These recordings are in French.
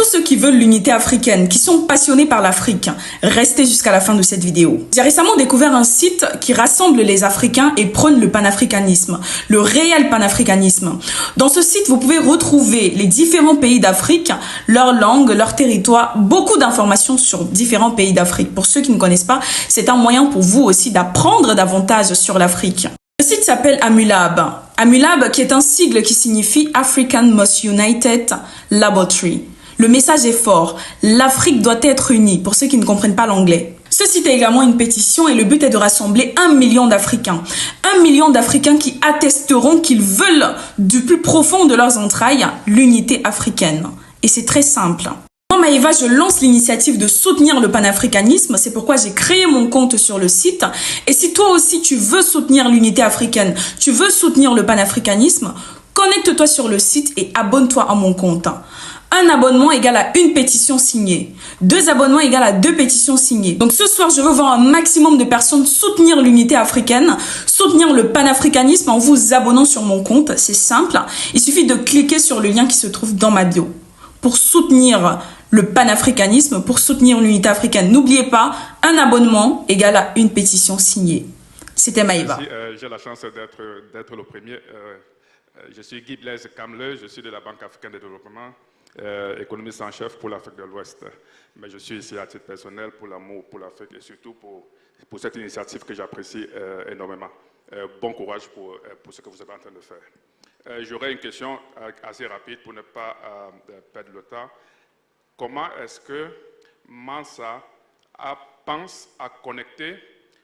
tous ceux qui veulent l'unité africaine, qui sont passionnés par l'Afrique, restez jusqu'à la fin de cette vidéo. J'ai récemment découvert un site qui rassemble les Africains et prône le panafricanisme, le réel panafricanisme. Dans ce site, vous pouvez retrouver les différents pays d'Afrique, leur langue, leur territoire, beaucoup d'informations sur différents pays d'Afrique. Pour ceux qui ne connaissent pas, c'est un moyen pour vous aussi d'apprendre davantage sur l'Afrique. Le site s'appelle AMULAB. AMULAB qui est un sigle qui signifie African Most United Laboratory. Le message est fort. L'Afrique doit être unie, pour ceux qui ne comprennent pas l'anglais. Ce site est également une pétition et le but est de rassembler 1 million d'Africains. 1 million d'Africains qui attesteront qu'ils veulent du plus profond de leurs entrailles l'unité africaine. Et c'est très simple. Moi, Maïva, je lance l'initiative de soutenir le panafricanisme. C'est pourquoi j'ai créé mon compte sur le site. Et si toi aussi tu veux soutenir l'unité africaine, tu veux soutenir le panafricanisme, connecte-toi sur le site et abonne-toi à mon compte. Un abonnement égale à une pétition signée. 2 abonnements égale à 2 pétitions signées. Donc ce soir, je veux voir un maximum de personnes soutenir l'unité africaine, soutenir le panafricanisme en vous abonnant sur mon compte. C'est simple. Il suffit de cliquer sur le lien qui se trouve dans ma bio. Pour soutenir le panafricanisme, pour soutenir l'unité africaine, n'oubliez pas, un abonnement égale à une pétition signée. C'était Maïva. J'ai la chance d'être le premier. Je suis Guy Blaise Kamle, je suis de la Banque africaine de développement. Économiste en chef pour l'Afrique de l'Ouest. Mais je suis ici à titre personnel pour l'amour pour l'Afrique et surtout pour cette initiative que j'apprécie énormément. Bon courage pour ce que vous êtes en train de faire. J'aurais une question assez rapide pour ne pas perdre le temps. Comment est-ce que Mansa pense à connecter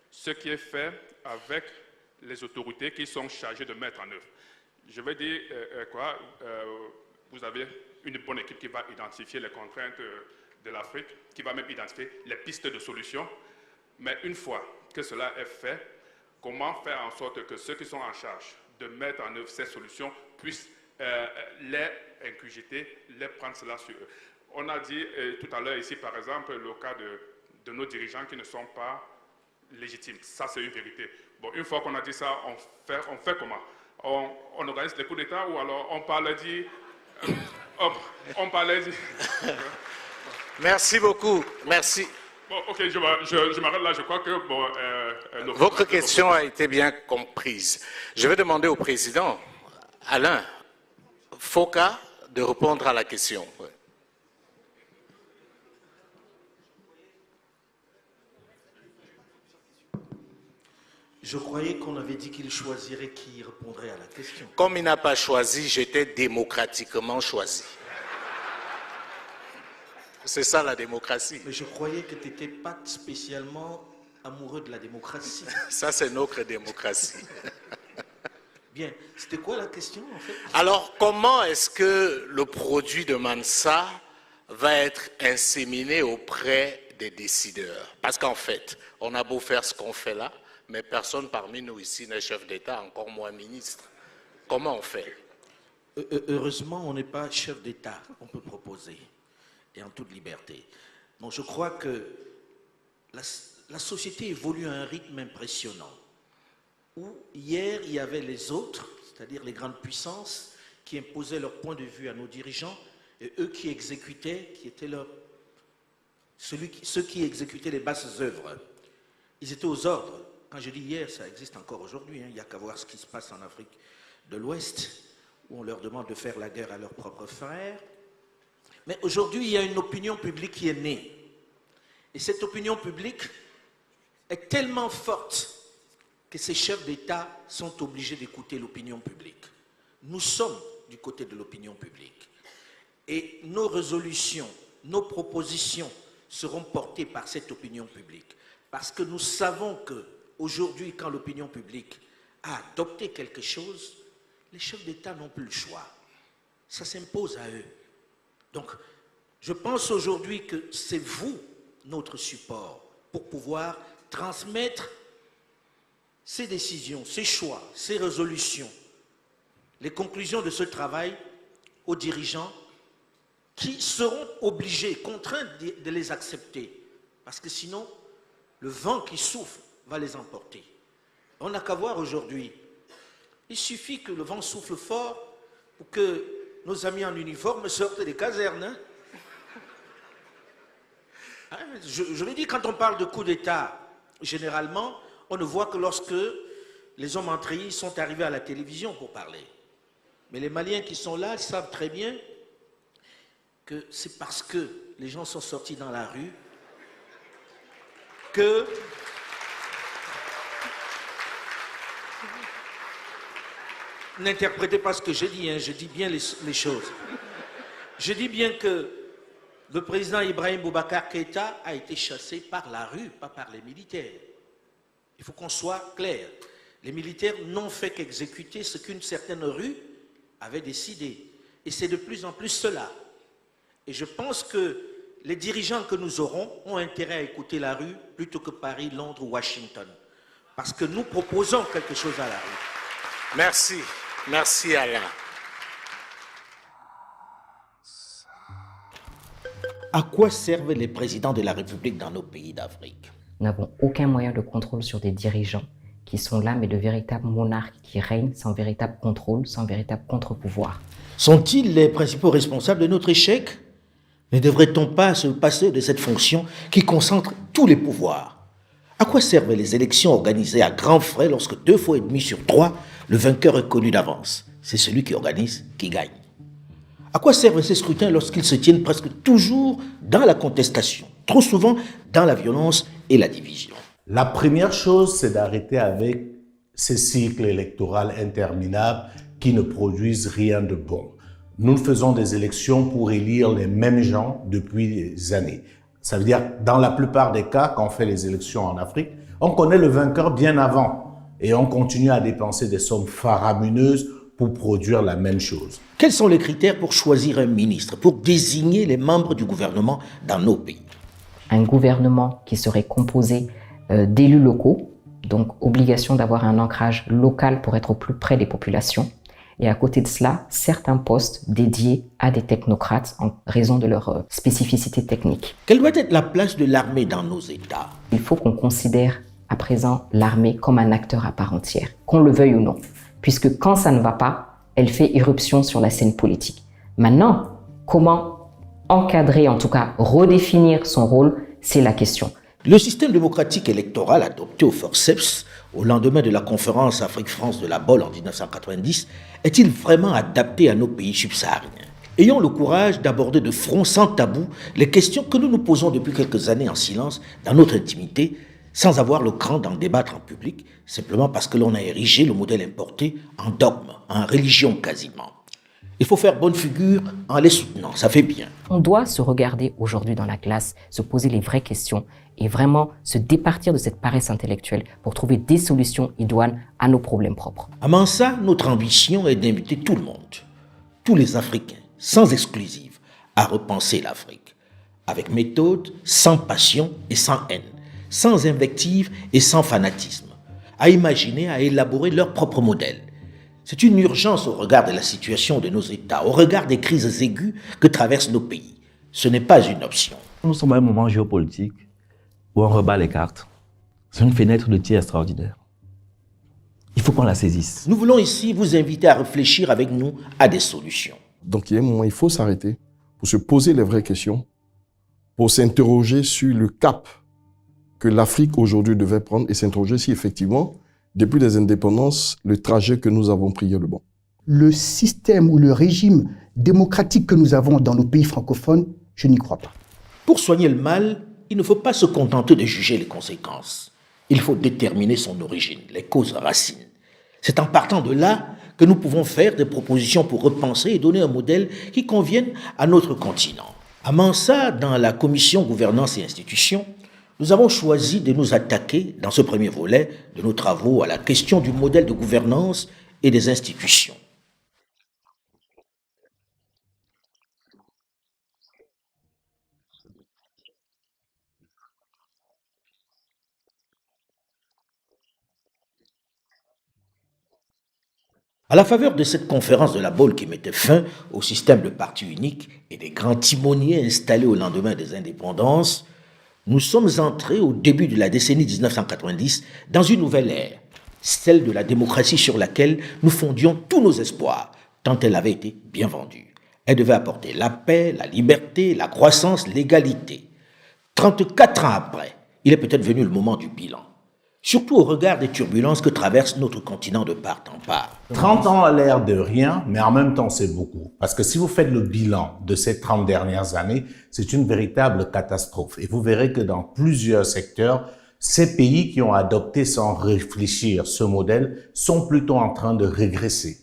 ce qui est fait avec les autorités qui sont chargées de mettre en œuvre? Je vais dire quoi? Vous avez une bonne équipe qui va identifier les contraintes de l'Afrique, qui va même identifier les pistes de solutions. Mais une fois que cela est fait, comment faire en sorte que ceux qui sont en charge de mettre en œuvre ces solutions puissent les incugiter, les prendre cela sur eux? On a dit tout à l'heure ici, par exemple, le cas de nos dirigeants qui ne sont pas légitimes. Ça, c'est une vérité. Bon, une fois qu'on a dit ça, on fait comment? On organise les coups d'État ou alors on parle dit... on parlait... Merci beaucoup. Merci. Bon, ok, je m'arrête là. Je crois que... Bon, votre question a été bien comprise. Je vais demander au président, Alain Foka, de répondre à la question. Je croyais qu'on avait dit qu'il choisirait qui répondrait à la question. Comme il n'a pas choisi, j'étais démocratiquement choisi. C'est ça la démocratie. Mais je croyais que tu n'étais pas spécialement amoureux de la démocratie. Ça, c'est notre démocratie. Bien, c'était quoi la question en fait? Alors, comment est-ce que le produit de Mansa va être inséminé auprès des décideurs? Parce qu'en fait, on a beau faire ce qu'on fait là, mais personne parmi nous ici n'est chef d'État, encore moins ministre. Comment on fait? Heureusement, on n'est pas chef d'État, on peut proposer, et en toute liberté. Donc je crois que la société évolue à un rythme impressionnant, où hier, il y avait les autres, c'est-à-dire les grandes puissances, qui imposaient leur point de vue à nos dirigeants, et eux qui exécutaient, qui étaient ceux qui exécutaient les basses œuvres. Ils étaient aux ordres. Quand je dis hier, ça existe encore aujourd'hui. Il n'y a qu'à voir ce qui se passe en Afrique de l'Ouest, où on leur demande de faire la guerre à leurs propres frères. Mais aujourd'hui, il y a une opinion publique qui est née. Et cette opinion publique est tellement forte que ces chefs d'État sont obligés d'écouter l'opinion publique. Nous sommes du côté de l'opinion publique. Et nos résolutions, nos propositions seront portées par cette opinion publique. Parce que nous savons que aujourd'hui, quand l'opinion publique a adopté quelque chose, les chefs d'État n'ont plus le choix. Ça s'impose à eux. Donc, je pense aujourd'hui que c'est vous, notre support, pour pouvoir transmettre ces décisions, ces choix, ces résolutions, les conclusions de ce travail aux dirigeants qui seront obligés, contraints de les accepter. Parce que sinon, le vent qui souffle va les emporter. On n'a qu'à voir aujourd'hui. Il suffit que le vent souffle fort pour que nos amis en uniforme sortent des casernes. Hein? Je l'ai dit, quand on parle de coup d'État, généralement, on ne voit que lorsque les hommes en treillis sont arrivés à la télévision pour parler. Mais les Maliens qui sont là savent très bien que c'est parce que les gens sont sortis dans la rue que n'interprétez pas ce que j'ai dit, hein, je dis bien les choses. Je dis bien que le président Ibrahim Boubacar Keïta a été chassé par la rue, pas par les militaires. Il faut qu'on soit clair. Les militaires n'ont fait qu'exécuter ce qu'une certaine rue avait décidé. Et c'est de plus en plus cela. Et je pense que les dirigeants que nous aurons ont intérêt à écouter la rue plutôt que Paris, Londres ou Washington. Parce que nous proposons quelque chose à la rue. Merci. Merci Alain. À quoi servent les présidents de la République dans nos pays d'Afrique? Nous n'avons aucun moyen de contrôle sur des dirigeants qui sont là, mais de véritables monarques qui règnent sans véritable contrôle, sans véritable contre-pouvoir. Sont-ils les principaux responsables de notre échec? Ne devrait-on pas se passer de cette fonction qui concentre tous les pouvoirs? À quoi servent les élections organisées à grands frais lorsque 2 fois et demi sur 3, le vainqueur est connu d'avance? C'est celui qui organise qui gagne. À quoi servent ces scrutins lorsqu'ils se tiennent presque toujours dans la contestation, trop souvent dans la violence et la division? La première chose, c'est d'arrêter avec ces cycles électoraux interminables qui ne produisent rien de bon. Nous faisons des élections pour élire les mêmes gens depuis des années. Ça veut dire, dans la plupart des cas, quand on fait les élections en Afrique, on connaît le vainqueur bien avant et on continue à dépenser des sommes faramineuses pour produire la même chose. Quels sont les critères pour choisir un ministre, pour désigner les membres du gouvernement dans nos pays? Un gouvernement qui serait composé d'élus locaux, donc obligation d'avoir un ancrage local pour être au plus près des populations. Et à côté de cela, certains postes dédiés à des technocrates en raison de leur spécificité technique. Quelle doit être la place de l'armée dans nos États? Il faut qu'on considère à présent l'armée comme un acteur à part entière, qu'on le veuille ou non. Puisque quand ça ne va pas, elle fait irruption sur la scène politique. Maintenant, comment encadrer, en tout cas redéfinir son rôle, c'est la question. Le système démocratique électoral adopté au forceps au lendemain de la conférence Afrique-France de la Baule en 1990 est-il vraiment adapté à nos pays subsahariens? Ayons le courage d'aborder de front, sans tabou, les questions que nous nous posons depuis quelques années en silence, dans notre intimité, sans avoir le cran d'en débattre en public, simplement parce que l'on a érigé le modèle importé en dogme, en religion quasiment. Il faut faire bonne figure en les soutenant, ça fait bien. On doit se regarder aujourd'hui dans la classe, se poser les vraies questions et vraiment se départir de cette paresse intellectuelle pour trouver des solutions idoines à nos problèmes propres. À Mansa, notre ambition est d'inviter tout le monde, tous les Africains, sans exclusive, à repenser l'Afrique, avec méthode, sans passion et sans haine, sans invective et sans fanatisme, à imaginer, à élaborer leur propre modèle. C'est une urgence au regard de la situation de nos États, au regard des crises aiguës que traversent nos pays. Ce n'est pas une option. Nous sommes à un moment géopolitique où on rebat les cartes. C'est une fenêtre de tir extraordinaire. Il faut qu'on la saisisse. Nous voulons ici vous inviter à réfléchir avec nous à des solutions. Donc il y a un moment, il faut s'arrêter pour se poser les vraies questions, pour s'interroger sur le cap que l'Afrique aujourd'hui devait prendre et s'interroger si effectivement, depuis les indépendances, le trajet que nous avons pris est le bon. Le système ou le régime démocratique que nous avons dans nos pays francophones, je n'y crois pas. Pour soigner le mal, il ne faut pas se contenter de juger les conséquences. Il faut déterminer son origine, les causes racines. C'est en partant de là que nous pouvons faire des propositions pour repenser et donner un modèle qui convienne à notre continent. À Mansa, dans la commission gouvernance et institutions, nous avons choisi de nous attaquer, dans ce premier volet de nos travaux, à la question du modèle de gouvernance et des institutions. À la faveur de cette conférence de la Baule qui mettait fin au système de parti unique et des grands timoniers installés au lendemain des indépendances, nous sommes entrés au début de la décennie 1990 dans une nouvelle ère, celle de la démocratie sur laquelle nous fondions tous nos espoirs, tant elle avait été bien vendue. Elle devait apporter la paix, la liberté, la croissance, l'égalité. 34 ans après, il est peut-être venu le moment du bilan. Surtout au regard des turbulences que traverse notre continent de part en part. 30 ans a l'air de rien, mais en même temps, c'est beaucoup. Parce que si vous faites le bilan de ces 30 dernières années, c'est une véritable catastrophe. Et vous verrez que dans plusieurs secteurs, ces pays qui ont adopté sans réfléchir ce modèle sont plutôt en train de régresser.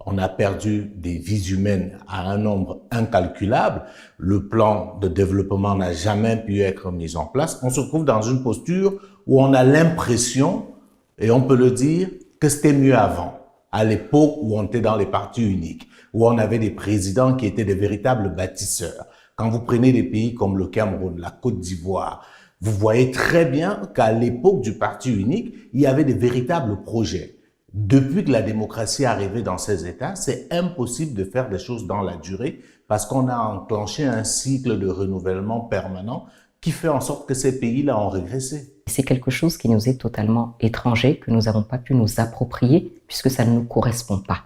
On a perdu des vies humaines à un nombre incalculable. Le plan de développement n'a jamais pu être mis en place. On se trouve dans une posture où on a l'impression, et on peut le dire, que c'était mieux avant, à l'époque où on était dans les partis uniques, où on avait des présidents qui étaient des véritables bâtisseurs. Quand vous prenez des pays comme le Cameroun, la Côte d'Ivoire, vous voyez très bien qu'à l'époque du parti unique, il y avait des véritables projets. Depuis que la démocratie est arrivée dans ces États, c'est impossible de faire des choses dans la durée parce qu'on a enclenché un cycle de renouvellement permanent qui fait en sorte que ces pays-là ont régressé. C'est quelque chose qui nous est totalement étranger, que nous n'avons pas pu nous approprier puisque ça ne nous correspond pas.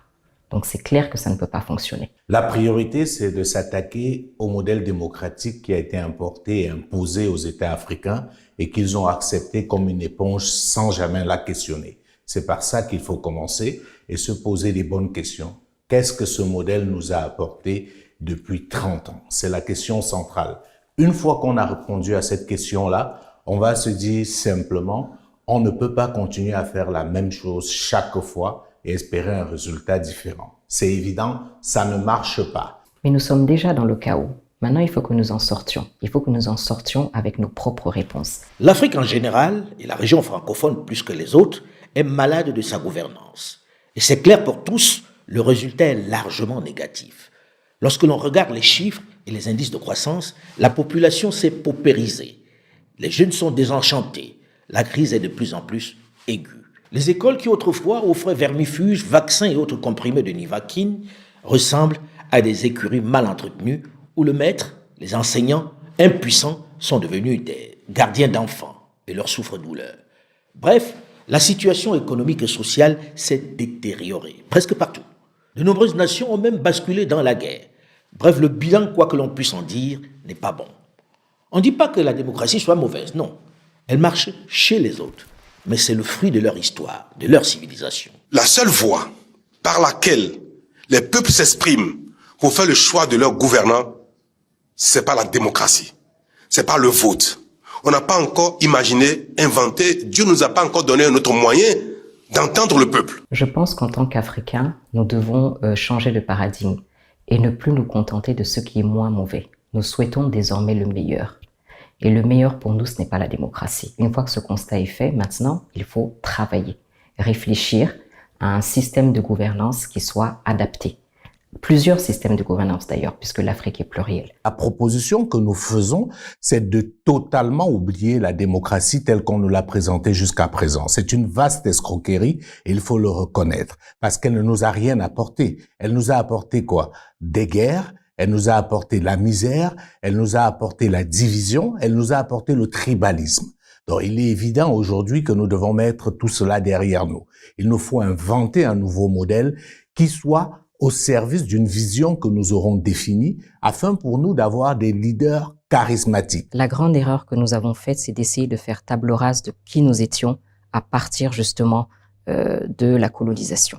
Donc c'est clair que ça ne peut pas fonctionner. La priorité, c'est de s'attaquer au modèle démocratique qui a été importé et imposé aux États africains et qu'ils ont accepté comme une éponge sans jamais la questionner. C'est par ça qu'il faut commencer et se poser les bonnes questions. Qu'est-ce que ce modèle nous a apporté depuis 30 ans? C'est la question centrale. Une fois qu'on a répondu à cette question-là, on va se dire simplement, on ne peut pas continuer à faire la même chose chaque fois et espérer un résultat différent. C'est évident, ça ne marche pas. Mais nous sommes déjà dans le chaos. Maintenant, il faut que nous en sortions. Il faut que nous en sortions avec nos propres réponses. L'Afrique en général, et la région francophone plus que les autres, est malade de sa gouvernance. Et c'est clair pour tous, le résultat est largement négatif. Lorsque l'on regarde les chiffres et les indices de croissance, la population s'est paupérisée. Les jeunes sont désenchantés. La crise est de plus en plus aiguë. Les écoles qui autrefois offraient vermifuges, vaccins et autres comprimés de Nivaquine ressemblent à des écuries mal entretenues où le maître, les enseignants, impuissants, sont devenus des gardiens d'enfants et leur souffre-douleur. Bref, la situation économique et sociale s'est détériorée, presque partout. De nombreuses nations ont même basculé dans la guerre. Bref, le bilan, quoi que l'on puisse en dire, n'est pas bon. On ne dit pas que la démocratie soit mauvaise, non. Elle marche chez les autres. Mais c'est le fruit de leur histoire, de leur civilisation. La seule voie par laquelle les peuples s'expriment pour faire le choix de leur gouvernant, c'est pas la démocratie, c'est pas le vote. On n'a pas encore imaginé, inventé, Dieu nous a pas encore donné un autre moyen d'entendre le peuple. Je pense qu'en tant qu'Africains, nous devons changer de paradigme et ne plus nous contenter de ce qui est moins mauvais. Nous souhaitons désormais le meilleur. Et le meilleur pour nous, ce n'est pas la démocratie. Une fois que ce constat est fait, maintenant, il faut travailler, réfléchir à un système de gouvernance qui soit adapté. Plusieurs systèmes de gouvernance d'ailleurs, puisque l'Afrique est plurielle. La proposition que nous faisons, c'est de totalement oublier la démocratie telle qu'on nous l'a présentée jusqu'à présent. C'est une vaste escroquerie et il faut le reconnaître parce qu'elle ne nous a rien apporté. Elle nous a apporté quoi? Des guerres, elle nous a apporté la misère, elle nous a apporté la division, elle nous a apporté le tribalisme. Donc il est évident aujourd'hui que nous devons mettre tout cela derrière nous. Il nous faut inventer un nouveau modèle qui soit au service d'une vision que nous aurons définie afin pour nous d'avoir des leaders charismatiques. La grande erreur que nous avons faite, c'est d'essayer de faire table rase de qui nous étions à partir justement de la colonisation.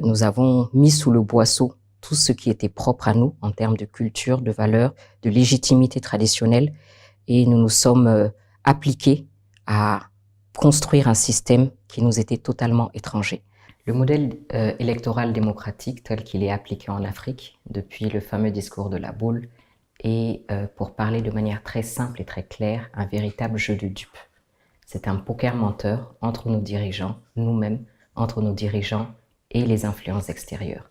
Nous avons mis sous le boisseau tout ce qui était propre à nous en termes de culture, de valeurs, de légitimité traditionnelle et nous nous sommes appliqués à construire un système qui nous était totalement étranger. Le modèle électoral démocratique tel qu'il est appliqué en Afrique depuis le fameux discours de la boule est, pour parler de manière très simple et très claire, un véritable jeu de dupes. C'est un poker menteur entre nos dirigeants, nous-mêmes, entre nos dirigeants et les influences extérieures.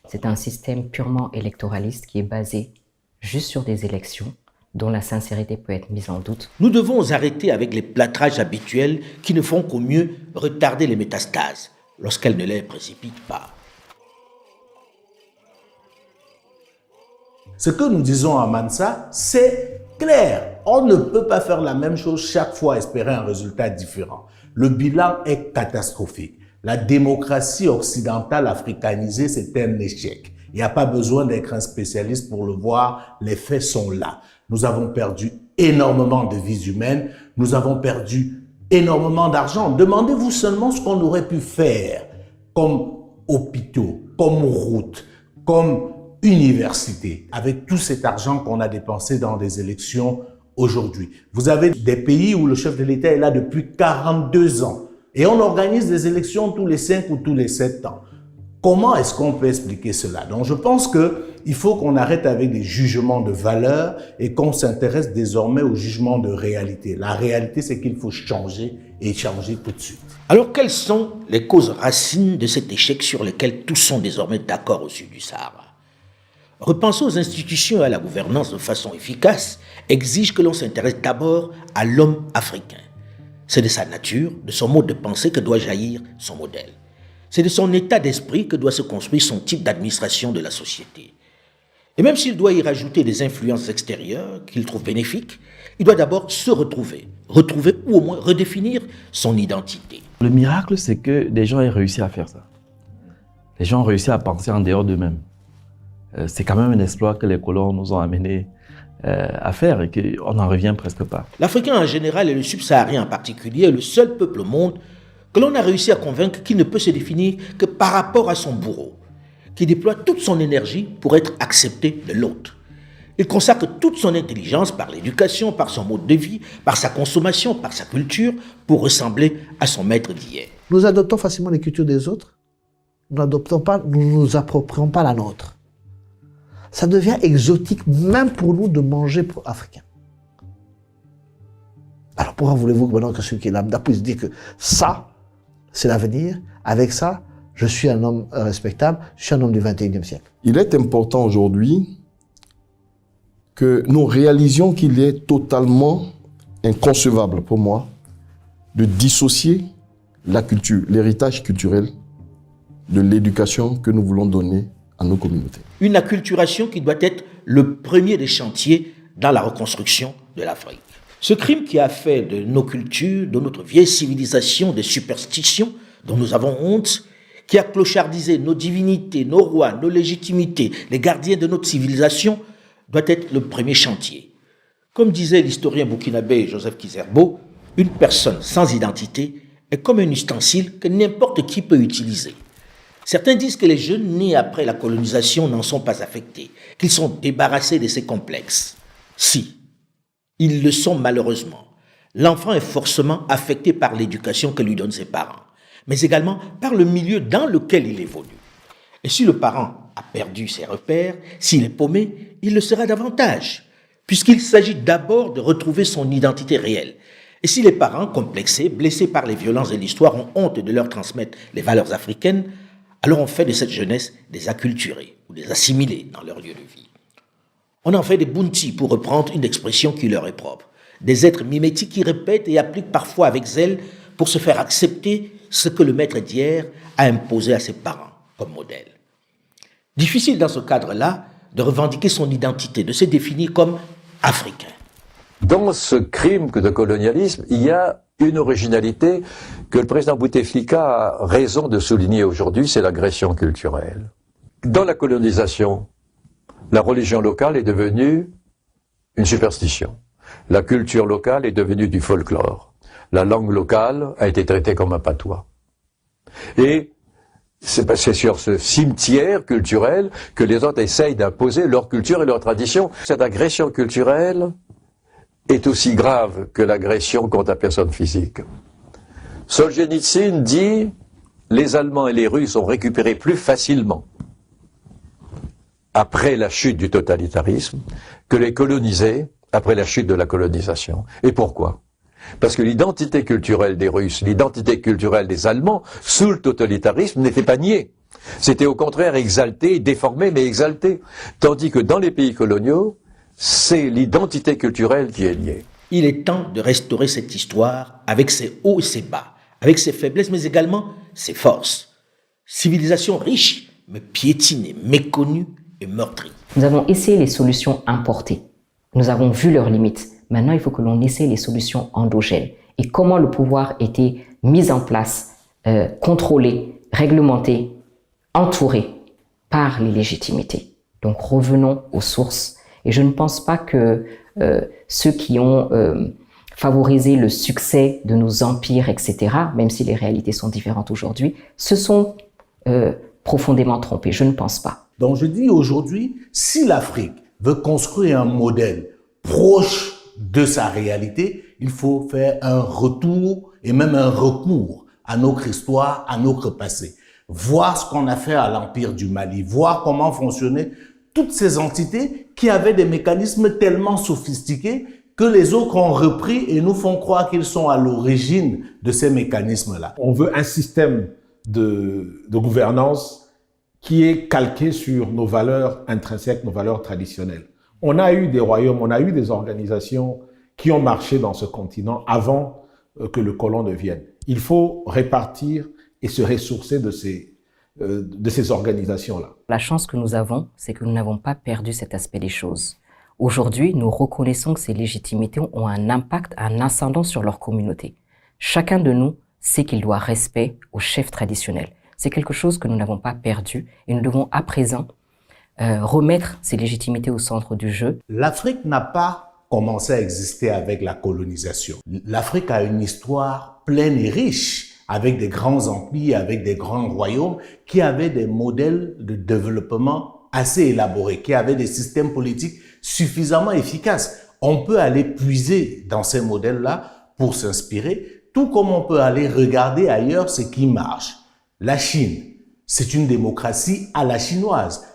C'est un système purement électoraliste qui est basé juste sur des élections dont la sincérité peut être mise en doute. Nous devons arrêter avec les plâtrages habituels qui ne font qu'au mieux retarder les métastases lorsqu'elles ne les précipitent pas. Ce que nous disons à Mansa, c'est clair. On ne peut pas faire la même chose chaque fois, espérer un résultat différent. Le bilan est catastrophique. La démocratie occidentale africanisée, c'est un échec. Il n'y a pas besoin d'être un spécialiste pour le voir, les faits sont là. Nous avons perdu énormément de vies humaines. Nous avons perdu énormément d'argent. Demandez-vous seulement ce qu'on aurait pu faire comme hôpitaux, comme routes, comme universités, avec tout cet argent qu'on a dépensé dans des élections aujourd'hui. Vous avez des pays où le chef de l'État est là depuis 42 ans et on organise des élections tous les 5 ou tous les 7 ans. Comment est-ce qu'on peut expliquer cela? Donc je pense qu'il faut qu'on arrête avec des jugements de valeur et qu'on s'intéresse désormais aux jugements de réalité. La réalité, c'est qu'il faut changer et changer tout de suite. Alors, quelles sont les causes racines de cet échec sur lesquelles tous sont désormais d'accord au sud du Sahara? Repenser aux institutions et à la gouvernance de façon efficace exige que l'on s'intéresse d'abord à l'homme africain. C'est de sa nature, de son mode de pensée que doit jaillir son modèle. C'est de son état d'esprit que doit se construire son type d'administration de la société. Et même s'il doit y rajouter des influences extérieures qu'il trouve bénéfiques, il doit d'abord se retrouver ou au moins redéfinir son identité. Le miracle, c'est que des gens aient réussi à faire ça. Les gens ont réussi à penser en dehors d'eux-mêmes. C'est quand même un exploit que les colons nous ont amenés à faire et qu'on n'en revient presque pas. L'Africain en général et le subsaharien en particulier est le seul peuple au monde que l'on a réussi à convaincre qu'il ne peut se définir que par rapport à son bourreau, qui déploie toute son énergie pour être accepté de l'autre. Il consacre toute son intelligence par l'éducation, par son mode de vie, par sa consommation, par sa culture, pour ressembler à son maître d'hier. Nous adoptons facilement les cultures des autres, nous ne nous approprions pas la nôtre. Ça devient exotique même pour nous de manger africain. Alors pourquoi voulez-vous que maintenant que celui qui est lambda puisse dire que ça, c'est l'avenir, avec ça, je suis un homme respectable, je suis un homme du 21e siècle. Il est important aujourd'hui que nous réalisions qu'il est totalement inconcevable pour moi de dissocier la culture, l'héritage culturel de l'éducation que nous voulons donner à nos communautés. Une acculturation qui doit être le premier des chantiers dans la reconstruction de l'Afrique. Ce crime qui a fait de nos cultures, de notre vieille civilisation, des superstitions dont nous avons honte, qui a clochardisé nos divinités, nos rois, nos légitimités, les gardiens de notre civilisation, doit être le premier chantier. Comme disait l'historien burkinabé Joseph Kizerbo, une personne sans identité est comme un ustensile que n'importe qui peut utiliser. Certains disent que les jeunes nés après la colonisation n'en sont pas affectés, qu'ils sont débarrassés de ces complexes. Si, ils le sont malheureusement. L'enfant est forcément affecté par l'éducation que lui donnent ses parents, mais également par le milieu dans lequel il évolue. Et si le parent a perdu ses repères, s'il est paumé, il le sera davantage, puisqu'il s'agit d'abord de retrouver son identité réelle. Et si les parents, complexés, blessés par les violences de l'histoire, ont honte de leur transmettre les valeurs africaines, alors on fait de cette jeunesse des acculturés ou des assimilés dans leur lieu de vie. On en fait des bounty, pour reprendre une expression qui leur est propre. Des êtres mimétiques qui répètent et appliquent parfois avec zèle pour se faire accepter ce que le maître d'hier a imposé à ses parents comme modèle. Difficile dans ce cadre-là de revendiquer son identité, de se définir comme africain. Dans ce crime de colonialisme, il y a une originalité que le président Bouteflika a raison de souligner aujourd'hui, c'est l'agression culturelle. Dans la colonisation, la religion locale est devenue une superstition. La culture locale est devenue du folklore. La langue locale a été traitée comme un patois. Et c'est sur ce cimetière culturel que les autres essayent d'imposer leur culture et leur tradition. Cette agression culturelle est aussi grave que l'agression contre la personne physique. Solzhenitsyn dit « Les Allemands et les Russes ont récupéré plus facilement après la chute du totalitarisme que les colonisés après la chute de la colonisation. » Et pourquoi ? Parce que l'identité culturelle des Russes, l'identité culturelle des Allemands, sous le totalitarisme, n'était pas niée. C'était au contraire exalté, déformé, mais exalté. Tandis que dans les pays coloniaux, c'est l'identité culturelle qui est niée. Il est temps de restaurer cette histoire avec ses hauts et ses bas, avec ses faiblesses, mais également ses forces. Civilisation riche, mais piétinée, méconnue et meurtrie. Nous avons essayé les solutions importées. Nous avons vu leurs limites. Maintenant, il faut que l'on essaie les solutions endogènes. Et comment le pouvoir était mis en place, contrôlé, réglementé, entouré par les légitimités. Donc revenons aux sources Et je ne pense pas que ceux qui ont favorisé le succès de nos empires, etc., même si les réalités sont différentes aujourd'hui, se sont profondément trompés. Je ne pense pas. Donc je dis aujourd'hui, si l'Afrique veut construire un modèle proche de sa réalité, il faut faire un retour et même un recours à notre histoire, à notre passé. Voir ce qu'on a fait à l'Empire du Mali, voir comment fonctionnaient toutes ces entités qui avaient des mécanismes tellement sophistiqués que les autres ont repris et nous font croire qu'ils sont à l'origine de ces mécanismes-là. On veut un système de gouvernance qui est calqué sur nos valeurs intrinsèques, nos valeurs traditionnelles. On a eu des royaumes, on a eu des organisations qui ont marché dans ce continent avant que le colon ne vienne. Il faut répartir et se ressourcer de ces organisations-là. La chance que nous avons, c'est que nous n'avons pas perdu cet aspect des choses. Aujourd'hui, nous reconnaissons que ces légitimités ont un impact, un ascendant sur leur communauté. Chacun de nous sait qu'il doit respect aux chefs traditionnels. C'est quelque chose que nous n'avons pas perdu et nous devons à présent remettre ces légitimités au centre du jeu. L'Afrique n'a pas commencé à exister avec la colonisation. L'Afrique a une histoire pleine et riche, avec des grands empires, avec des grands royaumes, qui avaient des modèles de développement assez élaborés, qui avaient des systèmes politiques suffisamment efficaces. On peut aller puiser dans ces modèles-là pour s'inspirer, tout comme on peut aller regarder ailleurs ce qui marche. La Chine, c'est une démocratie à la chinoise,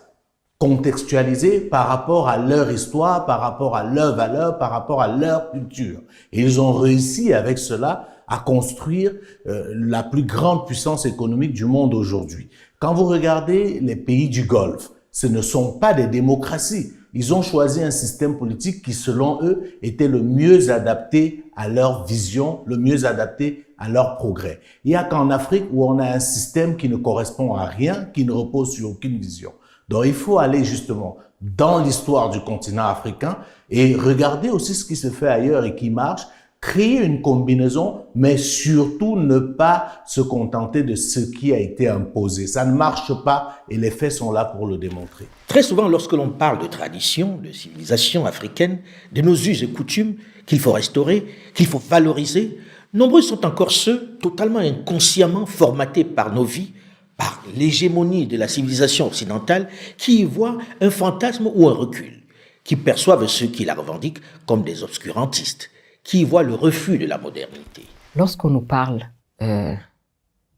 contextualisée par rapport à leur histoire, par rapport à leurs valeurs, par rapport à leur culture. Et ils ont réussi avec cela à construire la plus grande puissance économique du monde aujourd'hui. Quand vous regardez les pays du Golfe, ce ne sont pas des démocraties. Ils ont choisi un système politique qui, selon eux, était le mieux adapté à leur vision, le mieux adapté à leur progrès. Il n'y a qu'en Afrique où on a un système qui ne correspond à rien, qui ne repose sur aucune vision. Donc il faut aller justement dans l'histoire du continent africain et regarder aussi ce qui se fait ailleurs et qui marche, créer une combinaison, mais surtout ne pas se contenter de ce qui a été imposé. Ça ne marche pas et les faits sont là pour le démontrer. Très souvent, lorsque l'on parle de tradition, de civilisation africaine, de nos us et coutumes qu'il faut restaurer, qu'il faut valoriser, nombreux sont encore ceux totalement inconsciemment formatés par nos vies, par l'hégémonie de la civilisation occidentale, qui y voient un fantasme ou un recul, qui perçoivent ceux qui la revendiquent comme des obscurantistes, qui y voient le refus de la modernité. Lorsqu'on nous parle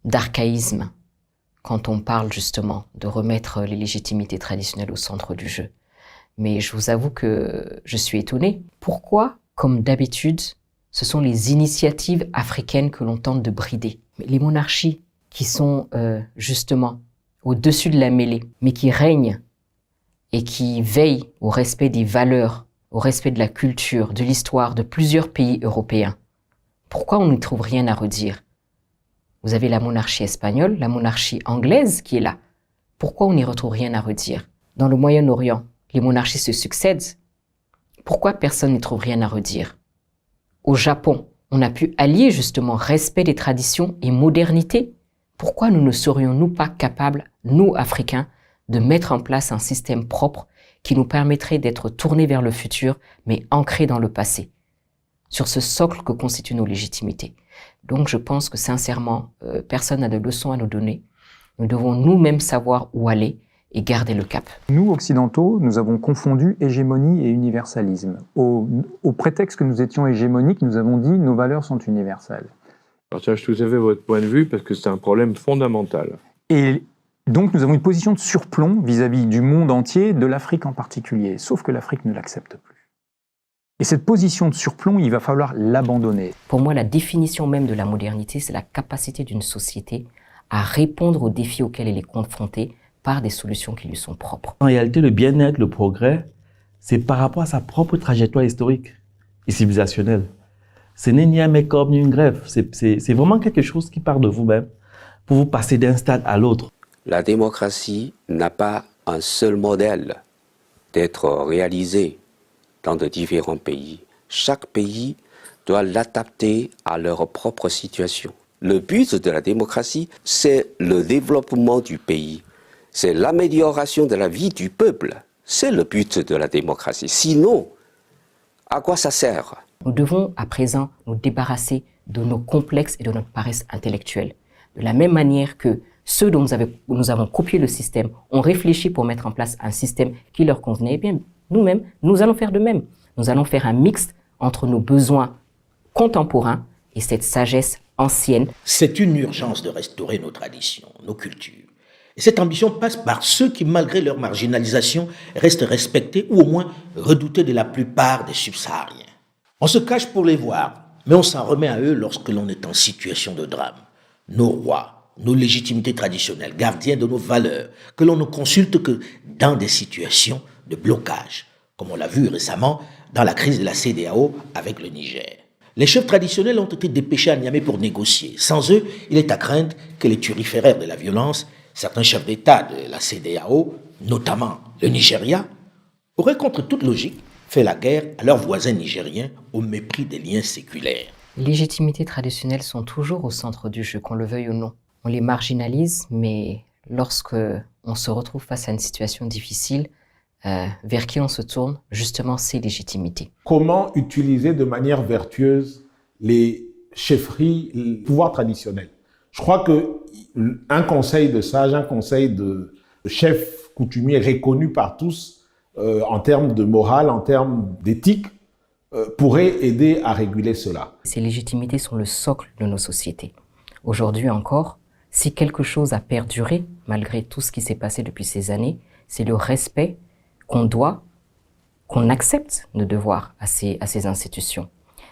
d'archaïsme, quand on parle justement de remettre les légitimités traditionnelles au centre du jeu, mais je vous avoue que je suis étonnée. Pourquoi, comme d'habitude, ce sont les initiatives africaines que l'on tente de brider? Les monarchies qui sont justement au-dessus de la mêlée, mais qui règnent et qui veillent au respect des valeurs, au respect de la culture, de l'histoire de plusieurs pays européens. Pourquoi on n'y trouve rien à redire? Vous avez la monarchie espagnole, la monarchie anglaise qui est là. Pourquoi on n'y retrouve rien à redire? Dans le Moyen-Orient, les monarchies se succèdent. Pourquoi personne n'y trouve rien à redire? Au Japon, on a pu allier justement respect des traditions et modernité. Pourquoi nous ne serions-nous pas capables, nous, Africains, de mettre en place un système propre qui nous permettrait d'être tournés vers le futur, mais ancrés dans le passé, sur ce socle que constituent nos légitimités. Donc je pense que sincèrement, personne n'a de leçons à nous donner. Nous devons nous-mêmes savoir où aller et garder le cap. Nous, occidentaux, nous avons confondu hégémonie et universalisme. Au prétexte que nous étions hégémoniques, nous avons dit nos valeurs sont universelles. Je partage tout à fait votre point de vue parce que c'est un problème fondamental. Et donc nous avons une position de surplomb vis-à-vis du monde entier, de l'Afrique en particulier. Sauf que l'Afrique ne l'accepte plus. Et cette position de surplomb, il va falloir l'abandonner. Pour moi, la définition même de la modernité, c'est la capacité d'une société à répondre aux défis auxquels elle est confrontée par des solutions qui lui sont propres. En réalité, le bien-être, le progrès, c'est par rapport à sa propre trajectoire historique et civilisationnelle. Ce n'est ni un make-up ni une grève. C'est vraiment quelque chose qui part de vous-même pour vous passer d'un stade à l'autre. La démocratie n'a pas un seul modèle d'être réalisé dans de différents pays. Chaque pays doit l'adapter à leur propre situation. Le but de la démocratie, c'est le développement du pays. C'est l'amélioration de la vie du peuple. C'est le but de la démocratie. Sinon, à quoi ça sert? Nous devons à présent nous débarrasser de nos complexes et de notre paresse intellectuelle. De la même manière que ceux dont nous avons copié le système ont réfléchi pour mettre en place un système qui leur convenait, eh bien, nous-mêmes, nous allons faire de même. Nous allons faire un mix entre nos besoins contemporains et cette sagesse ancienne. C'est une urgence de restaurer nos traditions, nos cultures. Et cette ambition passe par ceux qui, malgré leur marginalisation, restent respectés ou au moins redoutés de la plupart des subsahariens. On se cache pour les voir, mais on s'en remet à eux lorsque l'on est en situation de drame. Nos rois, nos légitimités traditionnelles, gardiens de nos valeurs, que l'on ne consulte que dans des situations de blocage, comme on l'a vu récemment dans la crise de la CEDEAO avec le Niger. Les chefs traditionnels ont été dépêchés à Niamey pour négocier. Sans eux, il est à craindre que les turiféraires de la violence, certains chefs d'État de la CEDEAO, notamment le Nigeria, auraient contre toute logique fait la guerre à leurs voisins nigériens au mépris des liens séculaires. Les légitimités traditionnelles sont toujours au centre du jeu, qu'on le veuille ou non. On les marginalise, mais lorsque on se retrouve face à une situation difficile, vers qui on se tourne, justement, ces légitimités. Comment utiliser de manière vertueuse les chefferies, les pouvoirs traditionnels? Je crois qu'un conseil de sage, un conseil de chef coutumier reconnu par tous en termes de morale, en termes d'éthique, pourrait aider à réguler cela. Ces légitimités sont le socle de nos sociétés. Aujourd'hui encore, si quelque chose a perduré, malgré tout ce qui s'est passé depuis ces années, c'est le respect qu'on accepte de devoir à ces institutions.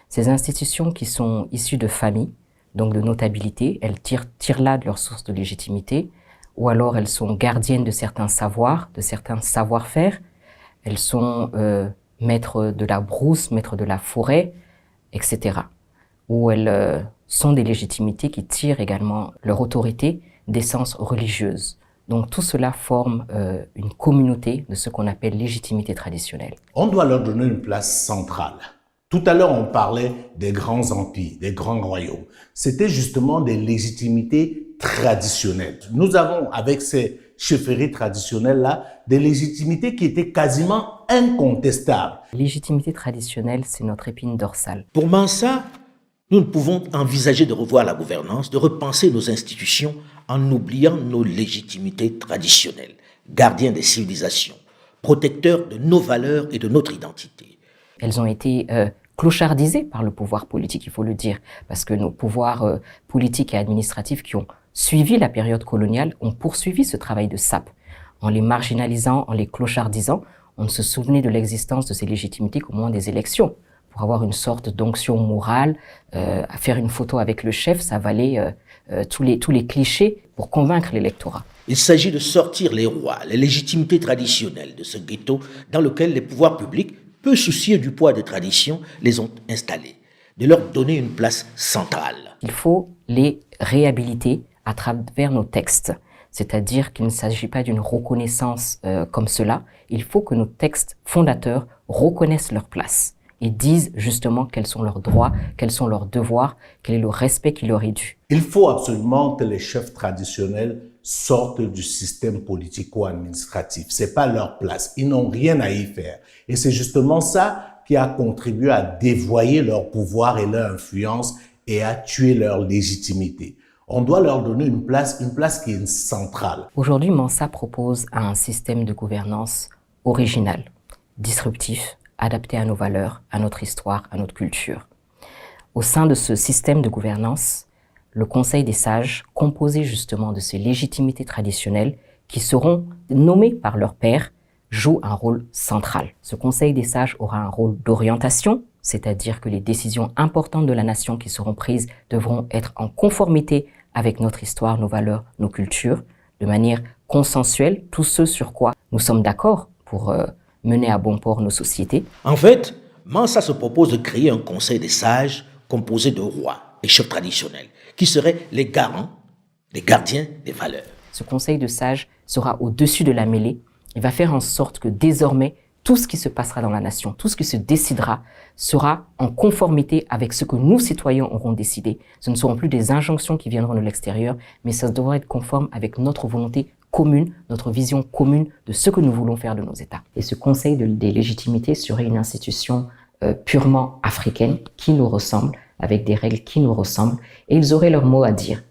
Ces institutions qui sont issues de familles, donc de notabilité, elles tirent là de leur source de légitimité, ou alors elles sont gardiennes de certains savoirs, de certains savoir-faire, elles sont maîtres de la brousse, maîtres de la forêt, etc. Ou elles sont des légitimités qui tirent également leur autorité d'essence religieuse. Donc tout cela forme une communauté de ce qu'on appelle légitimité traditionnelle. On doit leur donner une place centrale. Tout à l'heure, on parlait des grands empires, des grands royaumes. C'était justement des légitimités traditionnelles. Nous avons, avec ces chefferies traditionnelles-là, des légitimités qui étaient quasiment incontestables. Légitimité traditionnelle, c'est notre épine dorsale. Pour Mansa, nous ne pouvons envisager de revoir la gouvernance, de repenser nos institutions en oubliant nos légitimités traditionnelles, gardiens des civilisations, protecteurs de nos valeurs et de notre identité. Elles ont été clochardisées par le pouvoir politique, il faut le dire, parce que nos pouvoirs politiques et administratifs qui ont suivi la période coloniale ont poursuivi ce travail de sape. En les marginalisant, en les clochardisant, on ne se souvenait de l'existence de ces légitimités qu'au moment des élections. Pour avoir une sorte d'onction morale, à faire une photo avec le chef, ça valait tous les clichés pour convaincre l'électorat. Il s'agit de sortir les rois, les légitimités traditionnelles de ce ghetto dans lequel les pouvoirs publics, peu soucieux du poids des traditions, les ont installés, de leur donner une place centrale. Il faut les réhabiliter à travers nos textes. C'est-à-dire qu'il ne s'agit pas d'une reconnaissance comme cela. Il faut que nos textes fondateurs reconnaissent leur place et disent justement quels sont leurs droits, quels sont leurs devoirs, quel est le respect qui leur est dû. Il faut absolument que les chefs traditionnels sortent du système politico-administratif. C'est pas leur place. Ils n'ont rien à y faire. Et c'est justement ça qui a contribué à dévoyer leur pouvoir et leur influence et à tuer leur légitimité. On doit leur donner une place qui est centrale. Aujourd'hui, Mansa propose un système de gouvernance original, disruptif, adapté à nos valeurs, à notre histoire, à notre culture. Au sein de ce système de gouvernance, le Conseil des sages, composé justement de ces légitimités traditionnelles qui seront nommées par leurs pairs, joue un rôle central. Ce Conseil des sages aura un rôle d'orientation, c'est-à-dire que les décisions importantes de la nation qui seront prises devront être en conformité avec notre histoire, nos valeurs, nos cultures, de manière consensuelle, tout ce sur quoi nous sommes d'accord pour mener à bon port nos sociétés. En fait, Mansa se propose de créer un conseil des sages composé de rois et chefs traditionnels, qui seraient les garants, les gardiens des valeurs. Ce conseil de sages sera au-dessus de la mêlée. Il va faire en sorte que désormais, tout ce qui se passera dans la nation, tout ce qui se décidera, sera en conformité avec ce que nous, citoyens, aurons décidé. Ce ne seront plus des injonctions qui viendront de l'extérieur, mais ça devra être conforme avec notre volonté commune, notre vision commune de ce que nous voulons faire de nos États. Et ce Conseil des légitimités serait une institution purement africaine qui nous ressemble, avec des règles qui nous ressemblent, et ils auraient leur mot à dire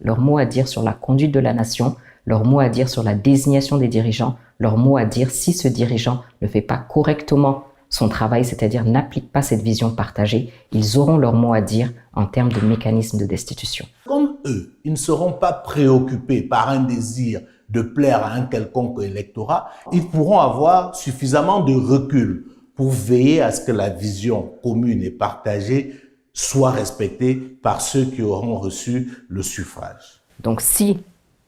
sur la conduite de la nation, leur mot à dire sur la désignation des dirigeants, leur mot à dire si ce dirigeant ne fait pas correctement son travail, c'est-à-dire n'applique pas cette vision partagée, ils auront leur mot à dire en termes de mécanismes de destitution. Comme eux, ils ne seront pas préoccupés par un désir de plaire à un quelconque électorat, ils pourront avoir suffisamment de recul pour veiller à ce que la vision commune et partagée soit respectée par ceux qui auront reçu le suffrage. Donc si